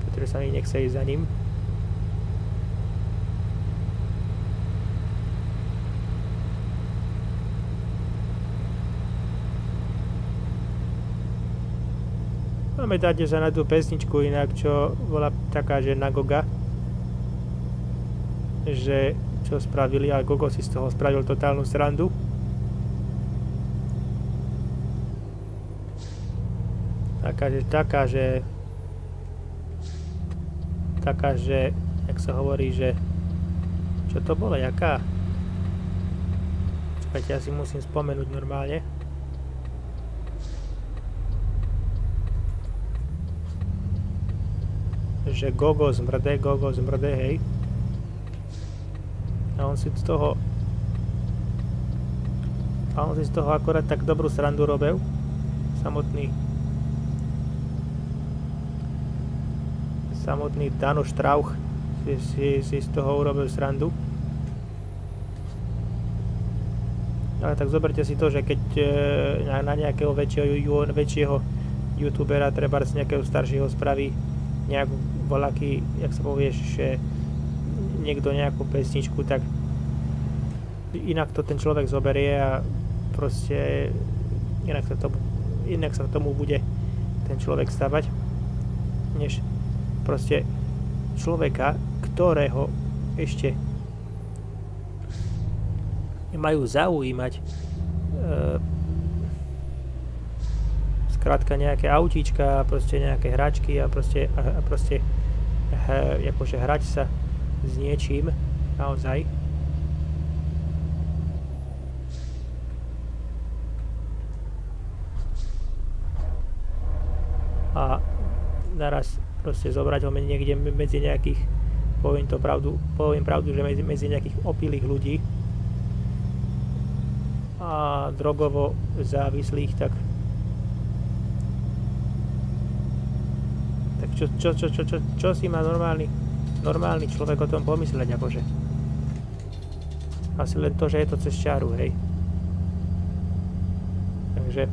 pretože sa mi nechce ísť za ním. Pamätáte sa na tú pesničku inak, čo bola taká, že na Goga, že čo spravili, a Gogo si z toho spravil totálnu srandu. Taká, že jak sa hovorí, že čo to bolo, jaká? Čakajte, ja si musím spomenúť normálne. Že Gogo zmrde, hej. A on si z toho akorát tak dobrú srandu robil. Samotný Dano Štrauch si z toho urobil srandu. Ale tak zoberte si to, že keď na nejakého väčšieho youtubera, treba z nejakého staršieho spraví nejakú voľaký, jak sa povieš, že niekto nejakú pesničku, tak inak to ten človek zoberie a proste inak sa tomu bude ten človek stavať, než proste človeka, ktorého ešte majú zaujímať skrátka nejaké autíčka, proste nejaké hračky a proste akože hrať sa s niečím naozaj. A naraz proste zobrať ho niekde medzi nejakých, poviem pravdu, že medzi nejakých opilých ľudí a drogovo závislých, tak čo si má normálny človek o tom pomysleť, akože. Asi len to, že je to cez čáru, hej. Takže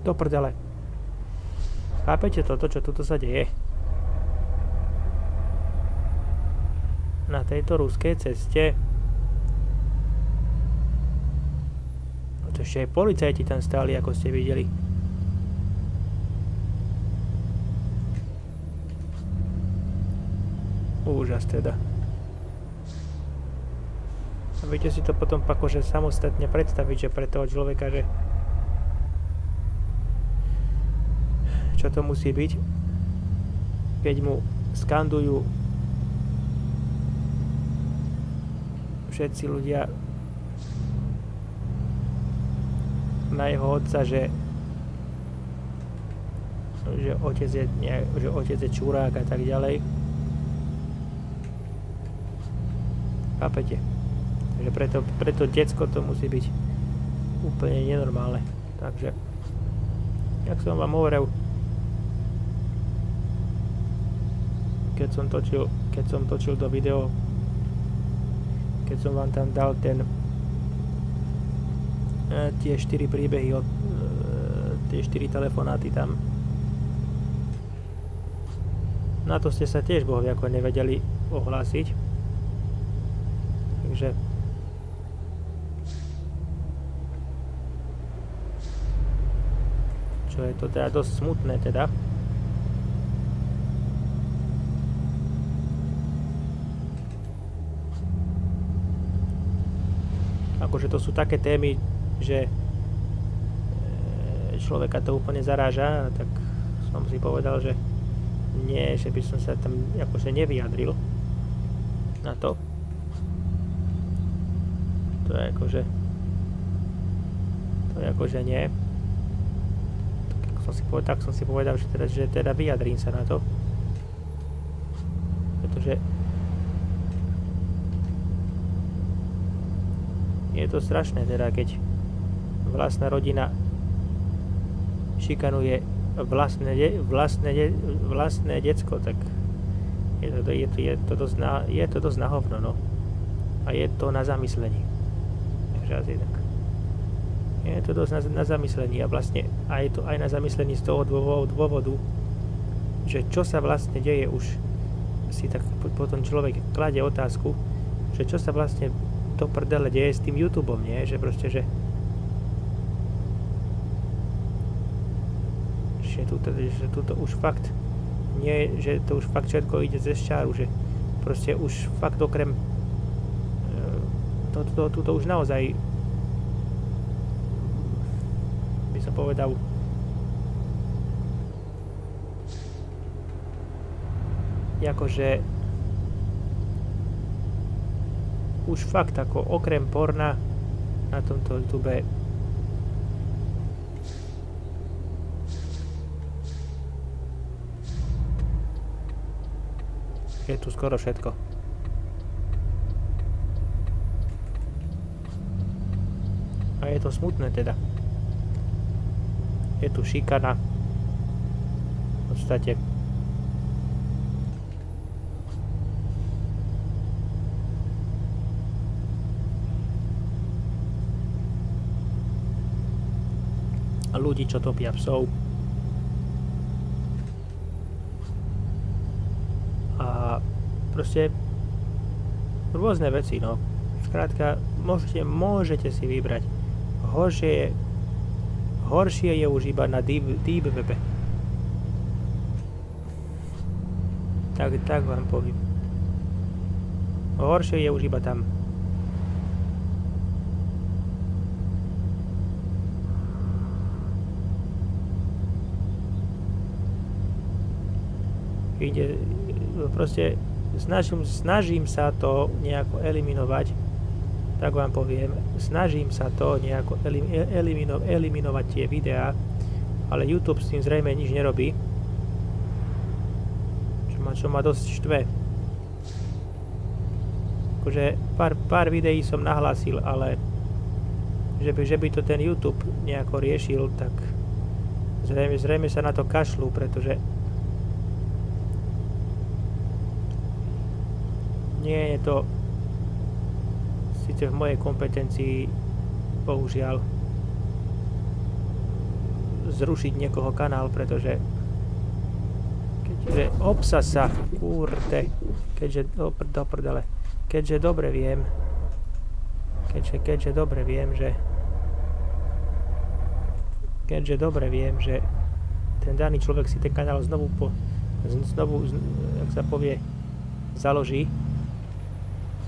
do prdele. Chápete toto, čo tuto sa deje? Na tejto ruskej ceste. No to ešte aj policajti tam stáli, ako ste videli. Úžas teda. A viete si to potom akože samostatne predstaviť, že pre toho človeka, že čo to musí byť, keď mu skandujú všetci ľudia na jeho otca, že otec je čurák a tak ďalej. Chápete? Takže preto decko to musí byť úplne nenormálne. Takže, jak som vám hovoril, keď som točil to video, keď som vám tam dal tie 4 príbehy od tie 4 telefonáty tam, na to ste sa tiež bohovi ako nevedeli ohlásiť. Takže čo je to teda dosť smutné teda. Akože to sú také témy, že človeka to úplne zaráža, tak som si povedal, že nie, že by som sa tam akože nevyjadril na to. To je akože nie. Tak som si povedal, že teda vyjadrím sa na to. Pretože je to strašné teda, keď vlastná rodina šikanuje vlastné decko, tak je to dosť na hovno, no. A je to na zamyslení. Takže asi tak. Je to dosť na zamyslení a vlastne a je to aj na zamyslení z toho dôvodu, že čo sa vlastne deje, už si tak potom človek kladie otázku, že čo sa vlastne to prdele deje s tým YouTubeom, nie? Že proste, že tuto už fakt nie, že to už fakt všetko ide ze šťáru, že proste už fakt okrem tuto už naozaj by som povedal akože už fakt ako okrem porna na tomto YouTube je tu skoro všetko. A je to smutné teda. Je tu šikana. V podstate a ľudí, čo topia psov. A proste rôzne veci, no. Skrátka, môžete si vybrať. Horšie je už iba na deep webe. Tak vám poviem. Horšie je už iba tam. Proste snažím sa to nejako eliminovať, tak vám poviem, snažím sa to nejako eliminovať tie videá, ale YouTube s tým zrejme nič nerobí, čo ma dosť štve. Akože pár videí som nahlásil, ale že by to ten YouTube nejako riešil, tak zrejme sa na to kašľú, pretože Nie je to síce v mojej kompetencii, bohužiaľ, zrušiť niekoho kanál, pretože keďže obsah sa, kurde, keďže dobre viem, že ten daný človek si ten kanál znovu, jak sa povie, založí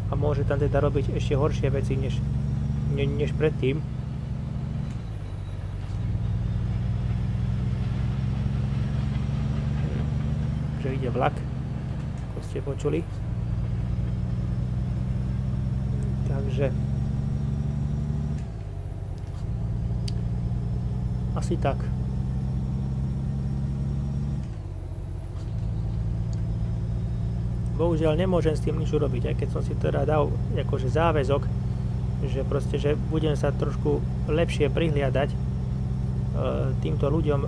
a môže tam teda robiť ešte horšie veci než predtým. Že ide vlak, ako ste počuli. Takže asi tak. Bohužiaľ nemôžem s tým nič urobiť, aj keď som si teda dal akože záväzok, že proste, že budem sa trošku lepšie prihliadať týmto ľuďom,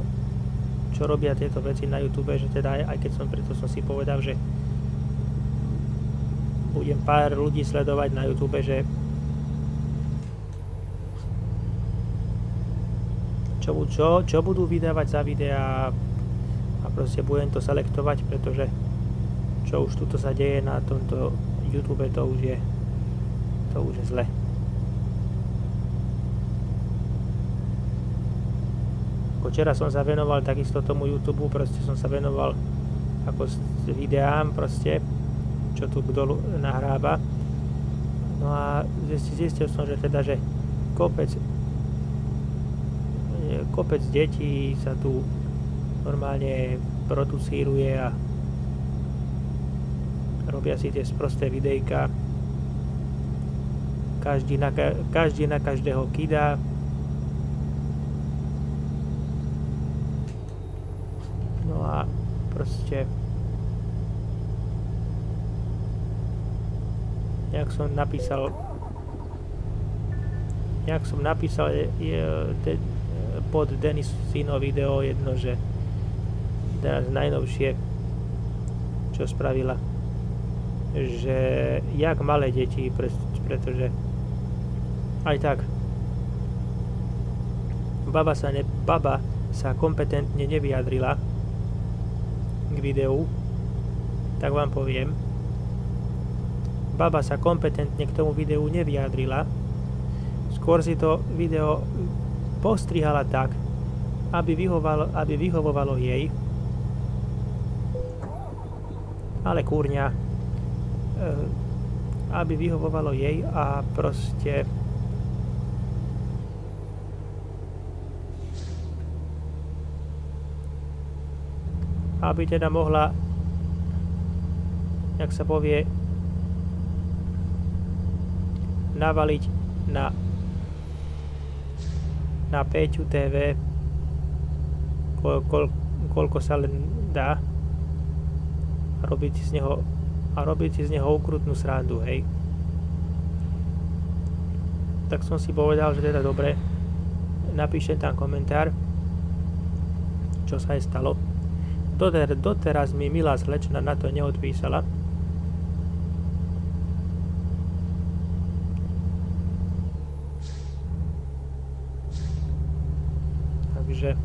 čo robia tieto veci na YouTube, že teda aj keď preto som si povedal, že budem pár ľudí sledovať na YouTube, že čo budú vydávať za videá a proste budem to selektovať, pretože čo už tuto sa deje na tomto YouTube, to už je zle. Včera som sa venoval takisto tomu YouTube, proste som sa venoval ako s videám proste, čo tu kto nahrába. No a zistil som, že teda, že kopec detí sa tu normálne producíruje a robia si tie sprosté videjka. Každý na každého kidá. No a proste jak som napísal pod Denisino video jedno, že teraz najnovšie, čo spravila, že jak malé deti, pretože aj tak baba sa kompetentne nevyjadrila k videu, tak vám poviem, baba sa kompetentne k tomu videu nevyjadrila, skôr si to video postrihala tak, aby vyhovovalo jej, ale kúrňa, aby vyhovovalo jej a proste aby teda mohla, jak sa povie, navaliť na Peťu TV koľko sa len dá a robiť si z neho ukrutnú srandu, hej. Tak som si povedal, že teda dobre, napíšem tam komentár, čo sa aj stalo. Doteraz mi milá slečna na to neodpísala. Takže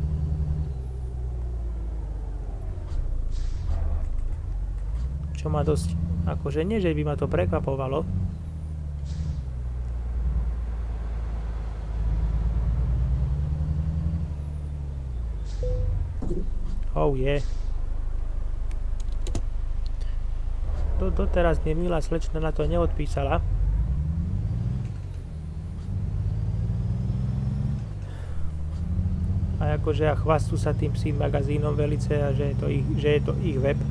čo ma dosť, akože nie, že by ma to prekvapovalo, doteraz mi milá slečna na to neodpísala. A akože chvastú sa tým psím magazínom velice a že je to ich web.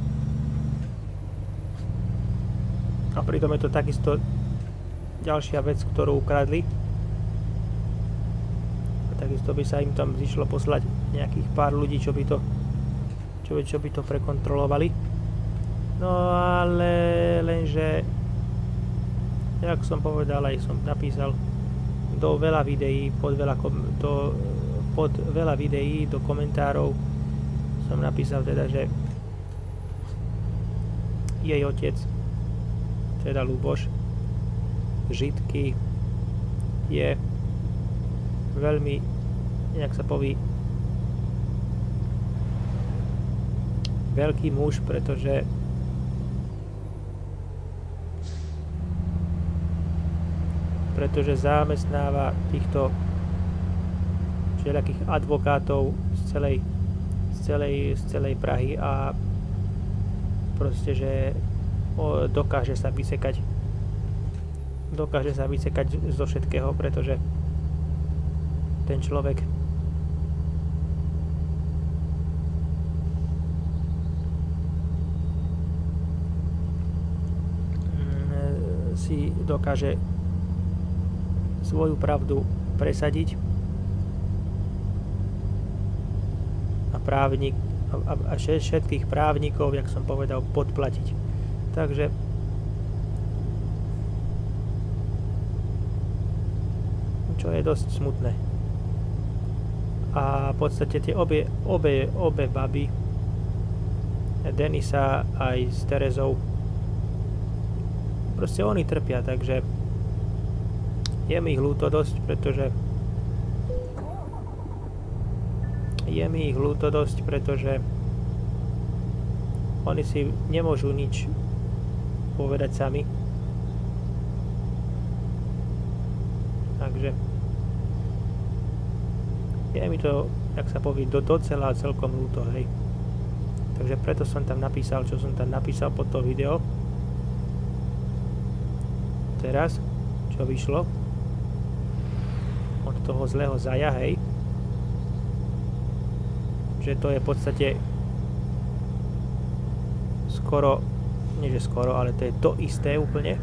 A pritom je to takisto ďalšia vec, ktorú ukradli. A takisto by sa im tam zišlo poslať nejakých pár ľudí, čo by to prekontrolovali. No ale lenže, jak som povedal, aj som napísal do veľa videí, pod veľa videí, do komentárov som napísal teda, že jej otec, teda Luboš Žitky, je veľmi, jak sa povie, veľký muž, pretože zamestnáva týchto všelijakých advokátov z celej Prahy a proste, že dokáže sa vysekať zo všetkého, pretože ten človek si dokáže svoju pravdu presadiť a všetkých právnikov, jak som povedal, podplatiť. Takže čo je dosť smutné. A v podstate tie obe baby, Denisa aj s Terezou, proste oni trpia, takže je mi ich ľúto dosť, pretože oni si nemôžu nič povedať sami. Takže je mi to, jak sa povie, docela celkom ľúto, hej. Takže preto som tam napísal, čo som tam napísal pod to video. Teraz, čo vyšlo od toho zlého zaja, hej. Že to je v podstate skoro, nie že skoro, ale to je to isté úplne.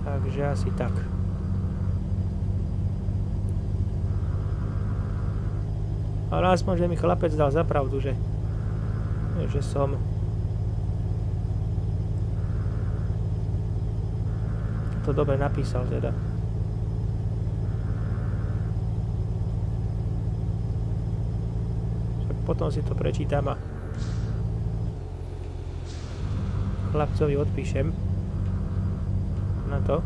Takže asi tak. Ale aspoň, že mi chlapec dal za pravdu, že som to dobre napísal teda. Potom si to prečítam a chlapcovi odpíšem na to.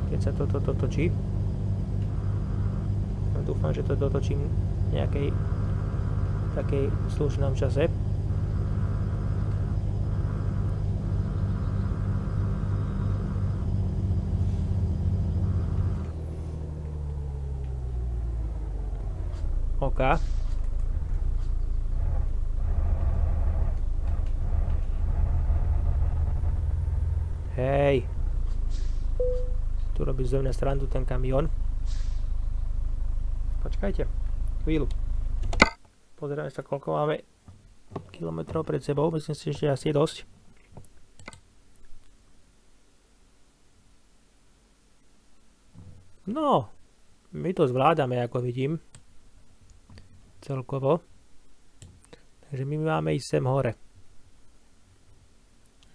Keď sa toto točí. Dúfam, že to dotočím v nejakej takej slušnom čase. OK. Hej. Tu robí zo mňa srandu ten kamión. Počkajte, chvíľu. Pozrieme sa, koľko máme kilometrov pred sebou. Myslím si, že asi je dosť. No, my to zvládame, ako vidím. Celkovo. Takže my máme ísť sem hore.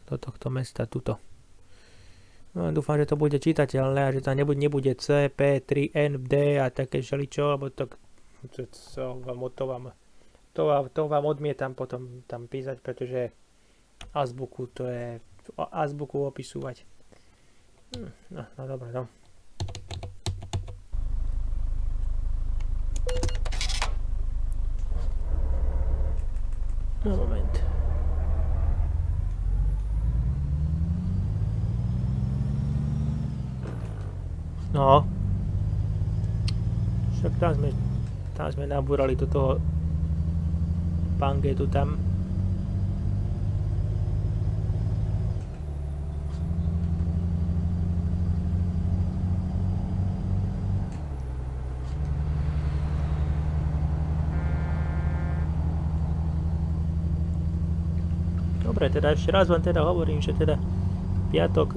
Do tohto mesta, tuto. No, dúfam, že to bude čitateľné a že tam nebude C, P, 3, N, D a také všeličo, lebo to vám odmietam potom tam písať, pretože azbuku to je azbuku opisúvať. No dobre, no. No moment. No. Však tam sme nabúrali do toho pangetu tam. Dobre, teda ešte raz vám teda hovorím, že teda piatok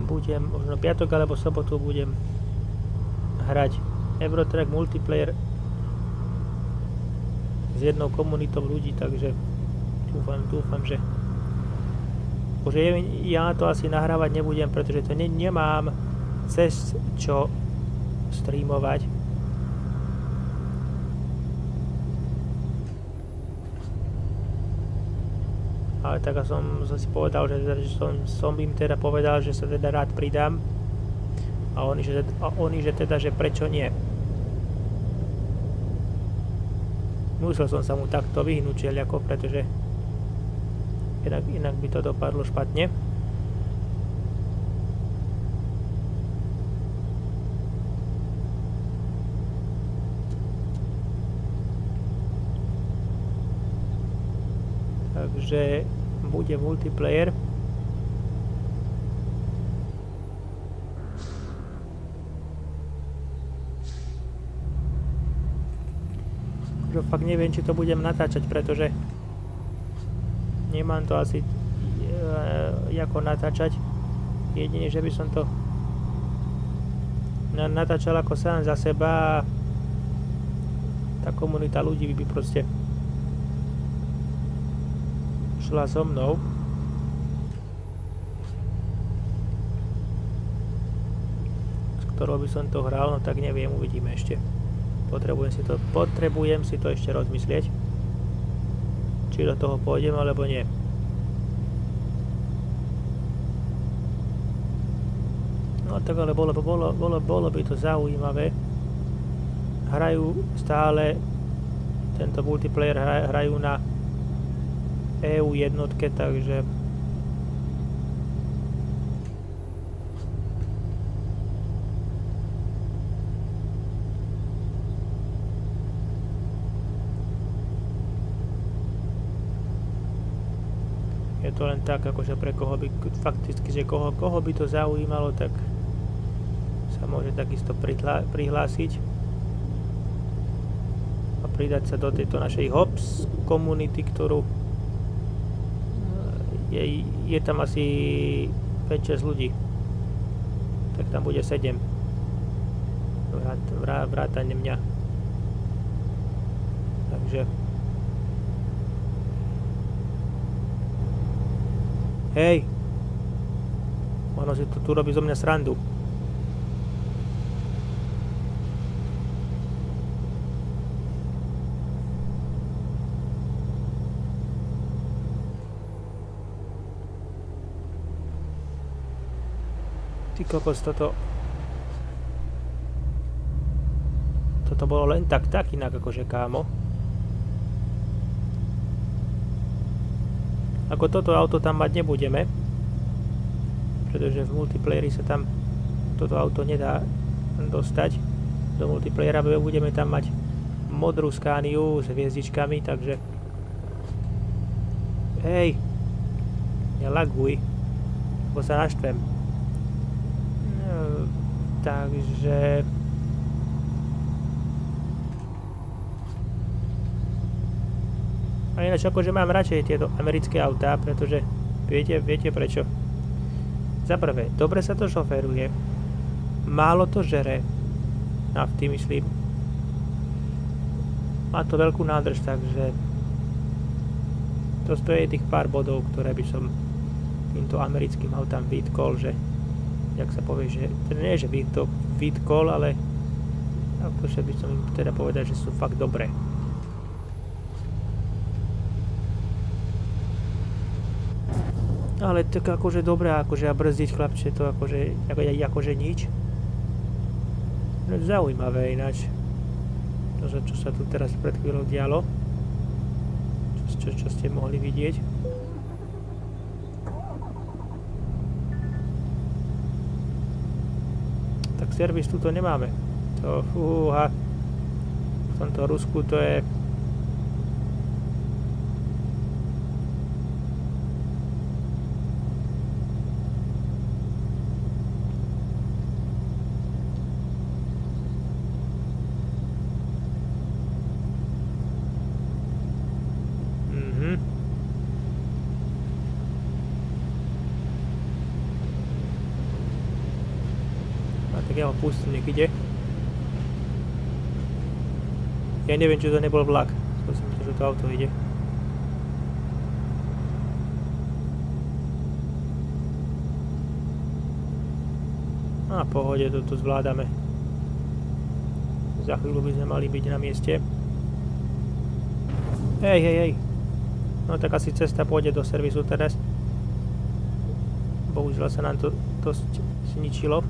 budem, možno piatok alebo sobotu budem hrať Eurotrack multiplayer s jednou komunitou ľudí, takže dúfam, že ja to asi nahrávať nebudem, pretože to nemám cez čo streamovať. Ale tak som si povedal, že som im teda povedal, že sa teda rád pridám. A oni, že prečo nie. Musel som sa mu takto vyhnúť všelijako, pretože inak by to dopadlo špatne. Takže bude multiplayer. Že fakt neviem, či to budem natáčať, pretože nemám to asi ako natáčať. Jedine, že by som to natáčal ako sám za seba. Tá komunita ľudí by proste šla so mnou. S ktorou by som to hral, no tak neviem, uvidíme ešte. Potrebujem si to ešte rozmyslieť. Či do toho pôjdem, alebo nie. No tak ale bolo by to zaujímavé. Hrajú stále, tento multiplayer hrajú na EU jednotke, takže je to len tak, akože pre koho by fakticky, že koho by to zaujímalo, tak sa môže takisto prihlásiť a pridať sa do tejto našej Hops komunity, ktorú je tam asi 5-6 ľudí, tak tam bude 7 vrátane mňa, takže hej, ono si to tu robí zo mňa srandu. Ty kokos, toto bolo len tak inak, akože kámo. Ako toto auto tam mať nebudeme, pretože v multiplayeri sa tam toto auto nedá dostať. Do multiplayera budeme tam mať modrú Scaniu s hviezdičkami, takže hej, nelaguj, lebo sa naštvem. Takže a ináč akože mám radšej tieto americké autá, pretože viete prečo? Za prvé, dobre sa to šoféruje, málo to žere, nafty myslím, má to veľkú nádrž, takže to stojí tých pár bodov, ktoré by som týmto americkým autám vytkol, že jak sa povie, že nie že vytkol, ale akože by som im teda povedal, že sú fakt dobré. Ale tak akože dobré, akože a brzdiť chlapče, to akože nič. Zaujímavé ináč. To, čo sa tu teraz pred chvíľou dialo. Čo ste mohli vidieť. Tak servis tuto nemáme. To fúha. V tomto Rusku to je ja ho pustím niekde. Ja neviem, či to nebol vlak. To si myslím, že to auto ide. A pohode, to zvládame. Za chvíľu by sme mali byť na mieste. Hej. No tak asi cesta pôjde do servisu teraz. Bohužiaľ sa nám to dosť zničilo.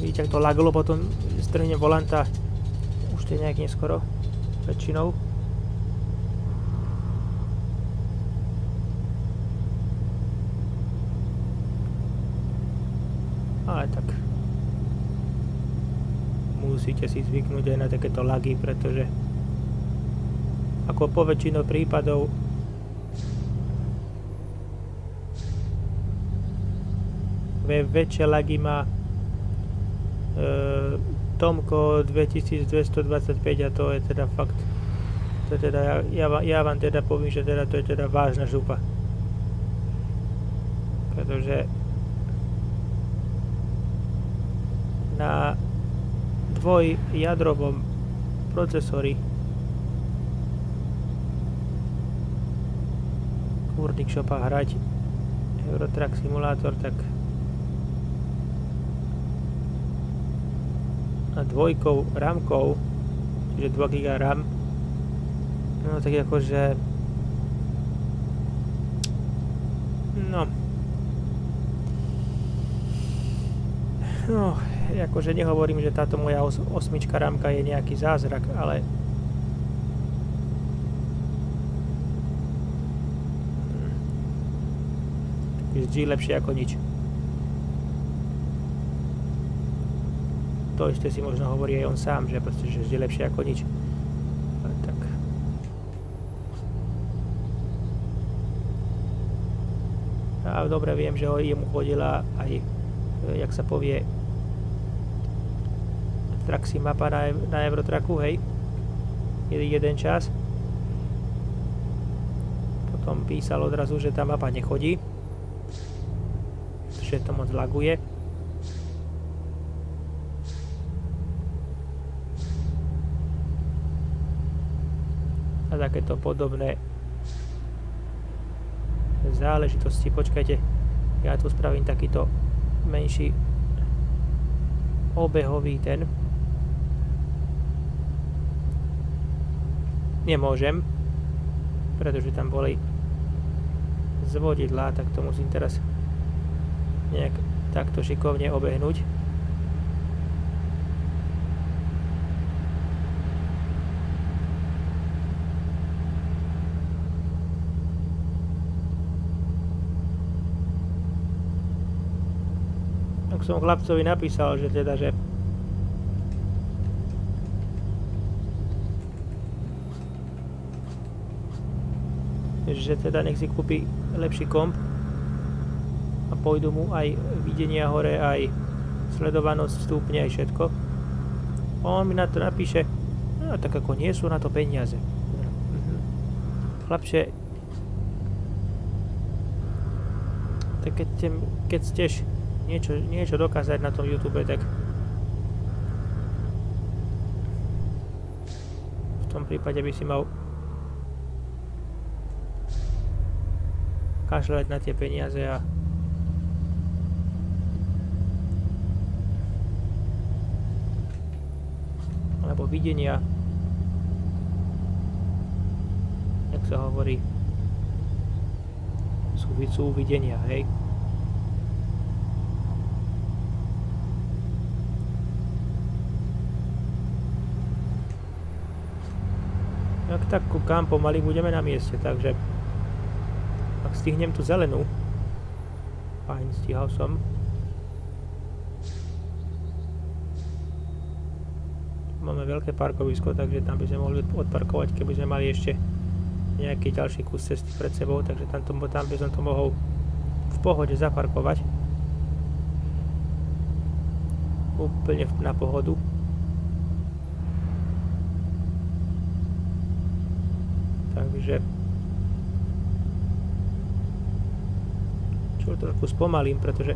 Vidíte, ak to laglo, potom strhne volanta. Už to je nejak neskoro. Väčšinou. Ale tak musíte si zvyknúť aj na takéto lagy, pretože ako po väčšinu prípadov väčšie lagy má Tomko 2225 a to je teda fakt, to je teda, ja vám teda poviem, že teda to je teda vážna župa, pretože na dvojjadrovom procesori kurník šopa hrať Eurotrack simulátor, tak a dvojkou ramkou, čiže 2 GB RAM, no tak akože no akože nehovorím, že táto moja 8 ramka je nejaký zázrak, ale vždy lepšie ako nič. To ešte si možno hovorí aj on sám, že proste, že vždy lepšie ako nič. Ale tak. A dobre viem, že jemu chodila aj, jak sa povie, Traxi mapa na Eurotracku, hej. Jeden čas. Potom písal odrazu, že tá mapa nechodí. Že to moc laguje. A takéto podobné záležitosti. Počkajte, ja tu spravím takýto menší obehový ten. Nemôžem, pretože tam boli zvodidlá, tak to musím teraz nejak takto šikovne obehnúť. Tak som chlapcovi napísal, že teda, že teda nech si kúpi lepší komp a pôjdu mu aj videnia hore, aj sledovanosť stúpne, aj všetko. A on mi na to napíše, no tak ako nie sú na to peniaze. Chlapče, tak keď chceš niečo dokázať na tom YouTube, tak v tom prípade by si mal kašľať na tie peniaze a alebo videnia, jak sa hovorí, sú videnia, hej. Jak tak kúkam, pomaly budeme na mieste, takže ak stihnem tú zelenú, fajn, stíhal som. Máme veľké parkovisko, takže tam by sme mohli odparkovať, keby sme mali ešte nejaký ďalší kus cesty pred sebou, takže tam by som to mohol v pohode zaparkovať. Úplne na pohodu. Takže čo trošku spomalím, pretože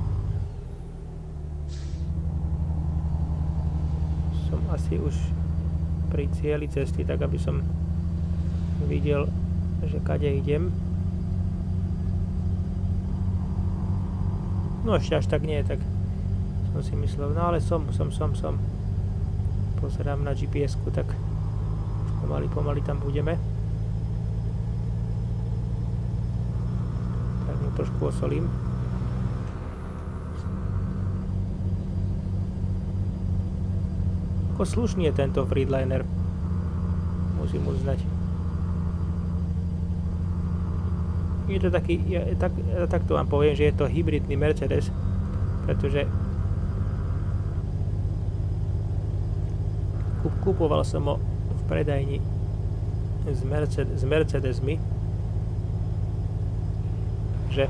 som asi už pri cieli cesty, tak aby som videl, že kade idem. No ešte až tak nie, tak som si myslel, no ale som. Pozerám na GPS-ku, tak pomaly tam budeme. Tak mu trošku osolím. Ako slušný je tento Freedliner, musím uznať. Je to taký, tak to vám poviem, že je to hybridný Mercedes, pretože kupoval som ho v predajni s Mercedesmi, že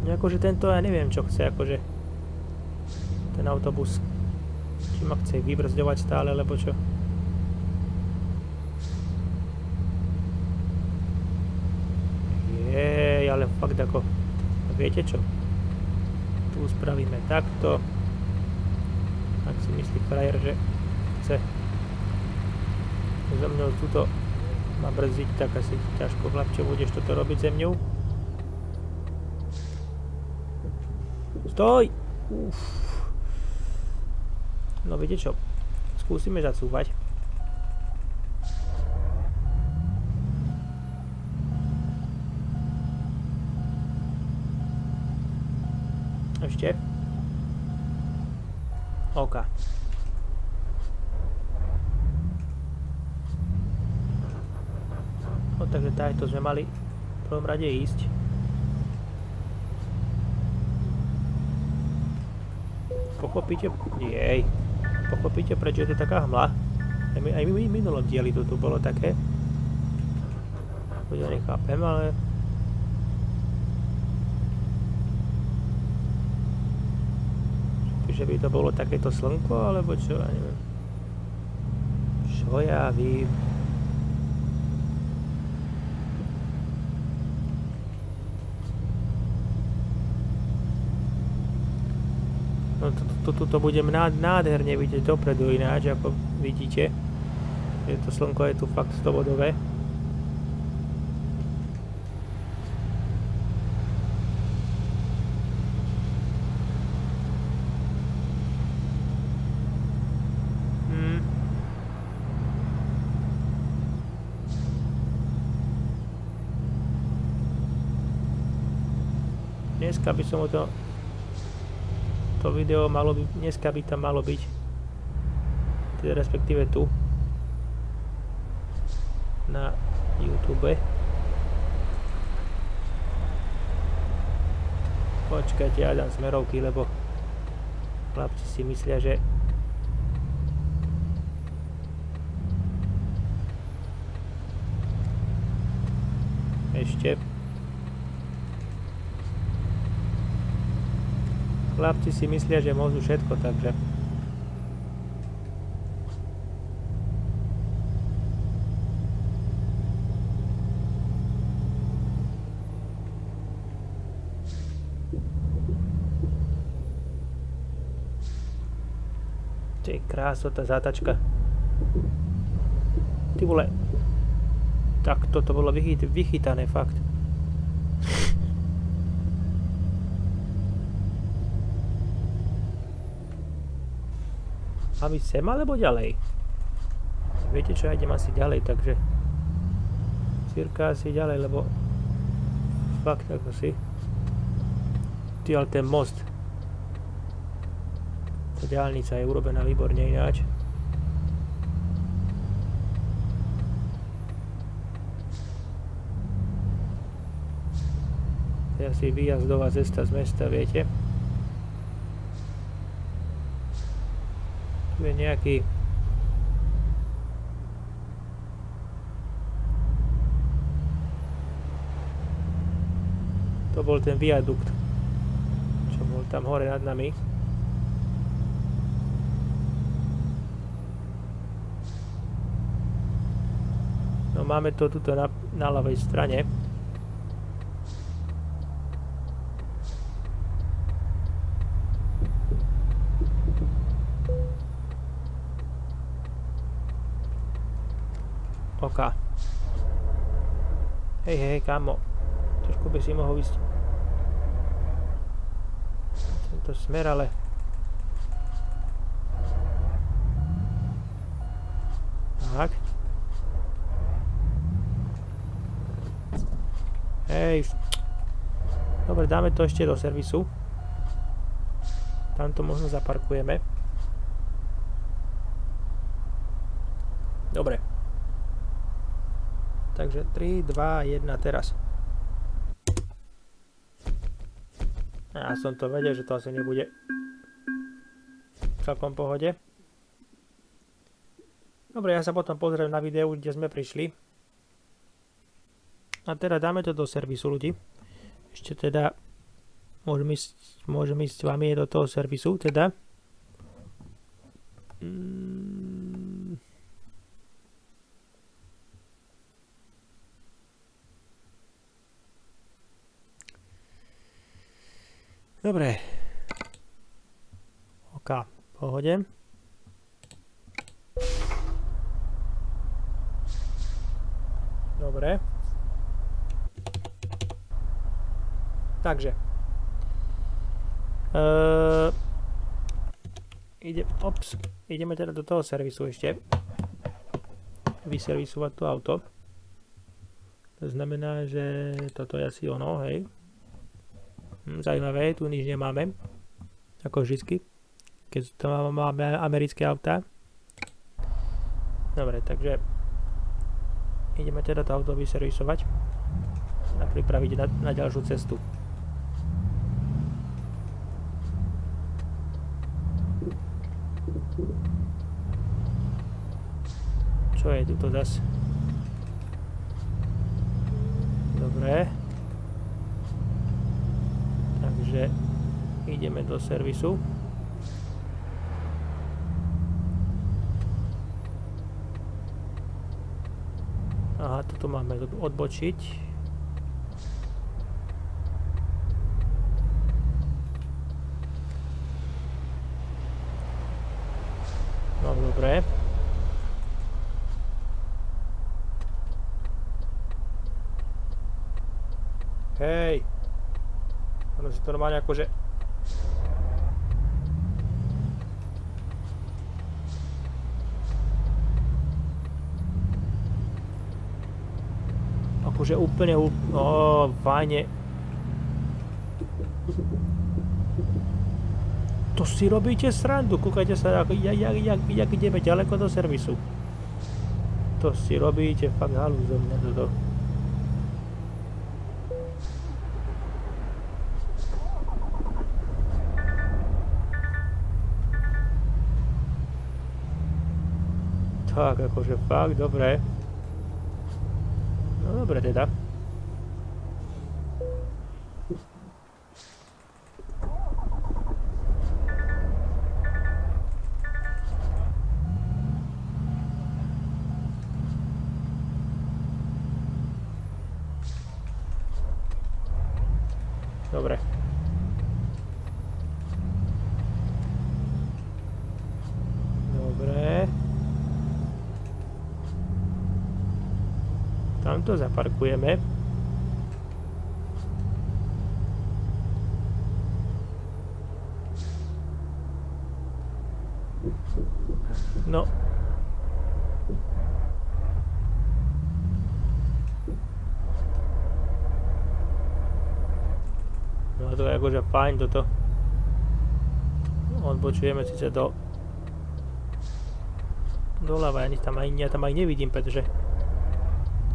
akože tento, ja neviem čo chce, akože ten autobus, či ma chce vybrzďovať stále, alebo čo. Jej, ale fakt ako, viete čo, tu spravíme takto, ak si myslí frajer, že chce za mňou tuto ma brzdiť, tak asi ťažko, chlapče, budeš toto robiť ze mňou. Stoj! Uf. No viete čo, skúsime zacúvať. Ešte. OK. No takže takto sme mali v prvom rade ísť. Pochopíte, prečo je to taká hmla? Aj my v minulom dieli to tu bolo také. Ja nechápem, ale že by to bolo takéto slnko, alebo čo, ja neviem. Čo ja vím. No to budem nádherne vidieť dopredu ináč, ako vidíte. Že to slnko je tu fakt 100-bodové. Dneska by som to video malo byť, dneska by tam malo byť, teda respektíve tu na YouTube. Počkajte, ja dám smerovky, lebo chlapci si myslia, že ešte chlapci si myslia, že môžu všetko, takže ty krásota, zátačka. Ty vole, tak toto bolo vychytané, fakt. A my sem alebo ďalej? Viete čo, ja idem asi ďalej, takže cirka asi ďalej, lebo fakt ako si. Ty, ale ten most, tá diaľnica je urobená výborne ináč. To je asi výjazdová cesta z mesta, viete? Tu je nejaký to bol ten viadukt, čo bol tam hore nad nami. No máme to tuto na ľavej strane. OK. Hej, kámo. Trošku by si mohol ísť tento smer, ale... Tak. Hej. Dobre, dáme to ešte do servisu. Tamto možno zaparkujeme. Dobre. Takže 3, 2, 1 teraz. Ja som to vedel, že to asi nebude celkom v pohode. Dobre, ja sa potom pozriem na videu, kde sme prišli. A teda dáme to do servisu, ľudí. Ešte teda môžem ísť s vami do toho servisu, teda. Dobre. OK, v pohode. Dobre. Takže. Ideme teda do toho servisu ešte. Vyservisovať to auto. To znamená, že toto je asi ono, hej. Zajímavé, tu nič nemáme. Ako vždycky. Keď to máme americké autá. Dobre, takže ideme teda to auto vyservisovať a pripraviť na ďalšiu cestu. Čo je tu zas? Dobre. Takže ideme do servisu. Aha, toto máme odbočiť. No dobre. Hej. Ono si to normálne akože... Akože úplne... fajne. To si robíte srandu, kúkajte sa, jak ideme ďaleko do servisu. To si robíte fakt halu zo mňa toto. Tak, akože fakt, dobre. No dobre teda. Dobre. Dobre. Tamto zaparkujeme. No. No to je akože fajn toto. Odbočujeme síce doľava, ja tam aj nevidím, pretože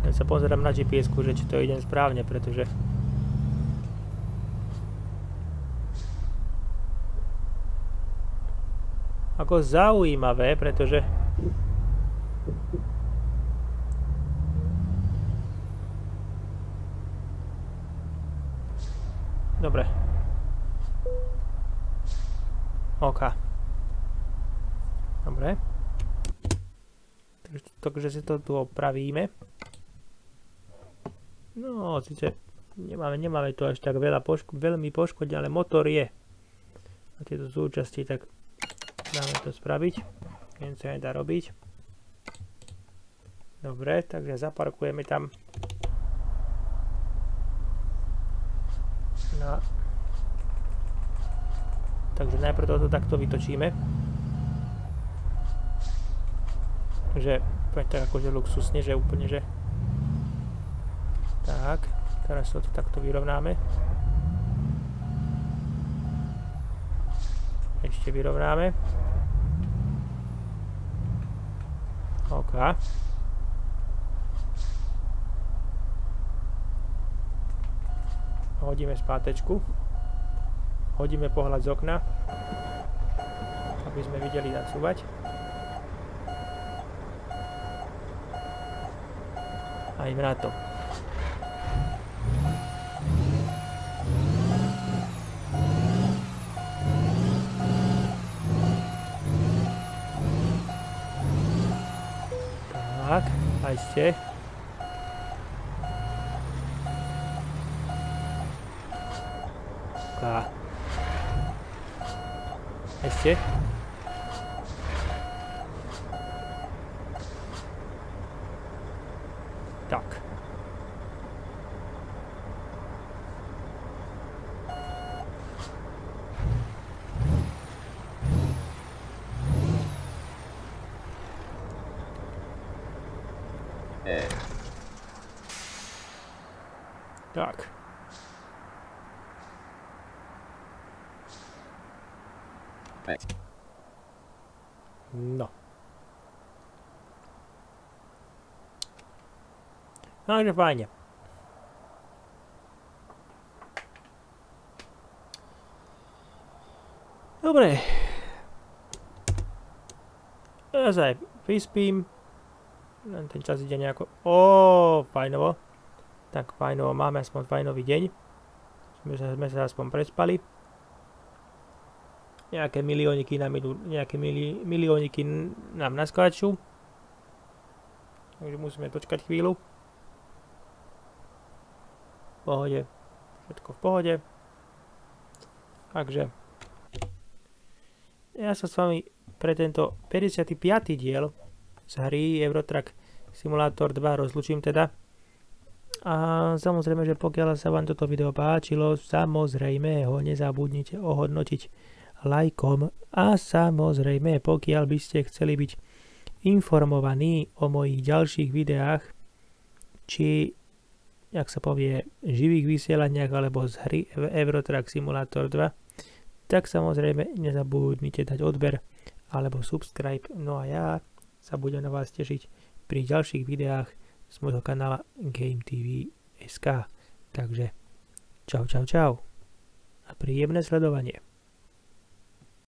ja sa pozerám na GPS-ku, že či to idem správne, pretože ako zaujímavé, pretože dobre. OK. Dobre. Takže si to tu opravíme. No, síce nemáme tu až tak veľmi poškodené, ale motor je. A tieto súčasti, tak dáme to spraviť. Keď sa nedá robiť. Dobre, takže zaparkujeme tam na... Takže najprv toto takto vytočíme. Že úplne tak akože luxusne, že úplne, že... Tak, teraz to takto vyrovnáme. Ešte vyrovnáme. OK. Hodíme spátečku. Hodíme pohľad z okna, aby sme videli nacúvať. A ideme na to. Tak, aj ste. Tak. Ešte. Tak. Tak. No. Takže fajne. Dobre. Ja sa aj vyspím. Len ten čas ide nejako... fajnovo. Tak fajnovo, máme aspoň fajnový deň. Sme sa aspoň prespali. Nejaké milióniky nám idú, nejaké milióniky nám naskáču. Takže musíme počkať chvíľu. V pohode. Všetko v pohode. Takže ja sa s vami pre tento 55. diel z hry Euro Truck Simulator 2 rozlučím teda. A samozrejme, že pokiaľ sa vám toto video páčilo, samozrejme ho nezabudnite ohodnotiť lajkom a samozrejme, pokiaľ by ste chceli byť informovaní o mojich ďalších videách, či, jak sa povie, živých vysielaniach alebo z hry Euro Truck Simulator 2, tak samozrejme nezabudnite dať odber alebo subscribe. No a ja sa budem na vás tešiť pri ďalších videách z môjho kanála GameTV.sk. Takže čau a príjemné sledovanie.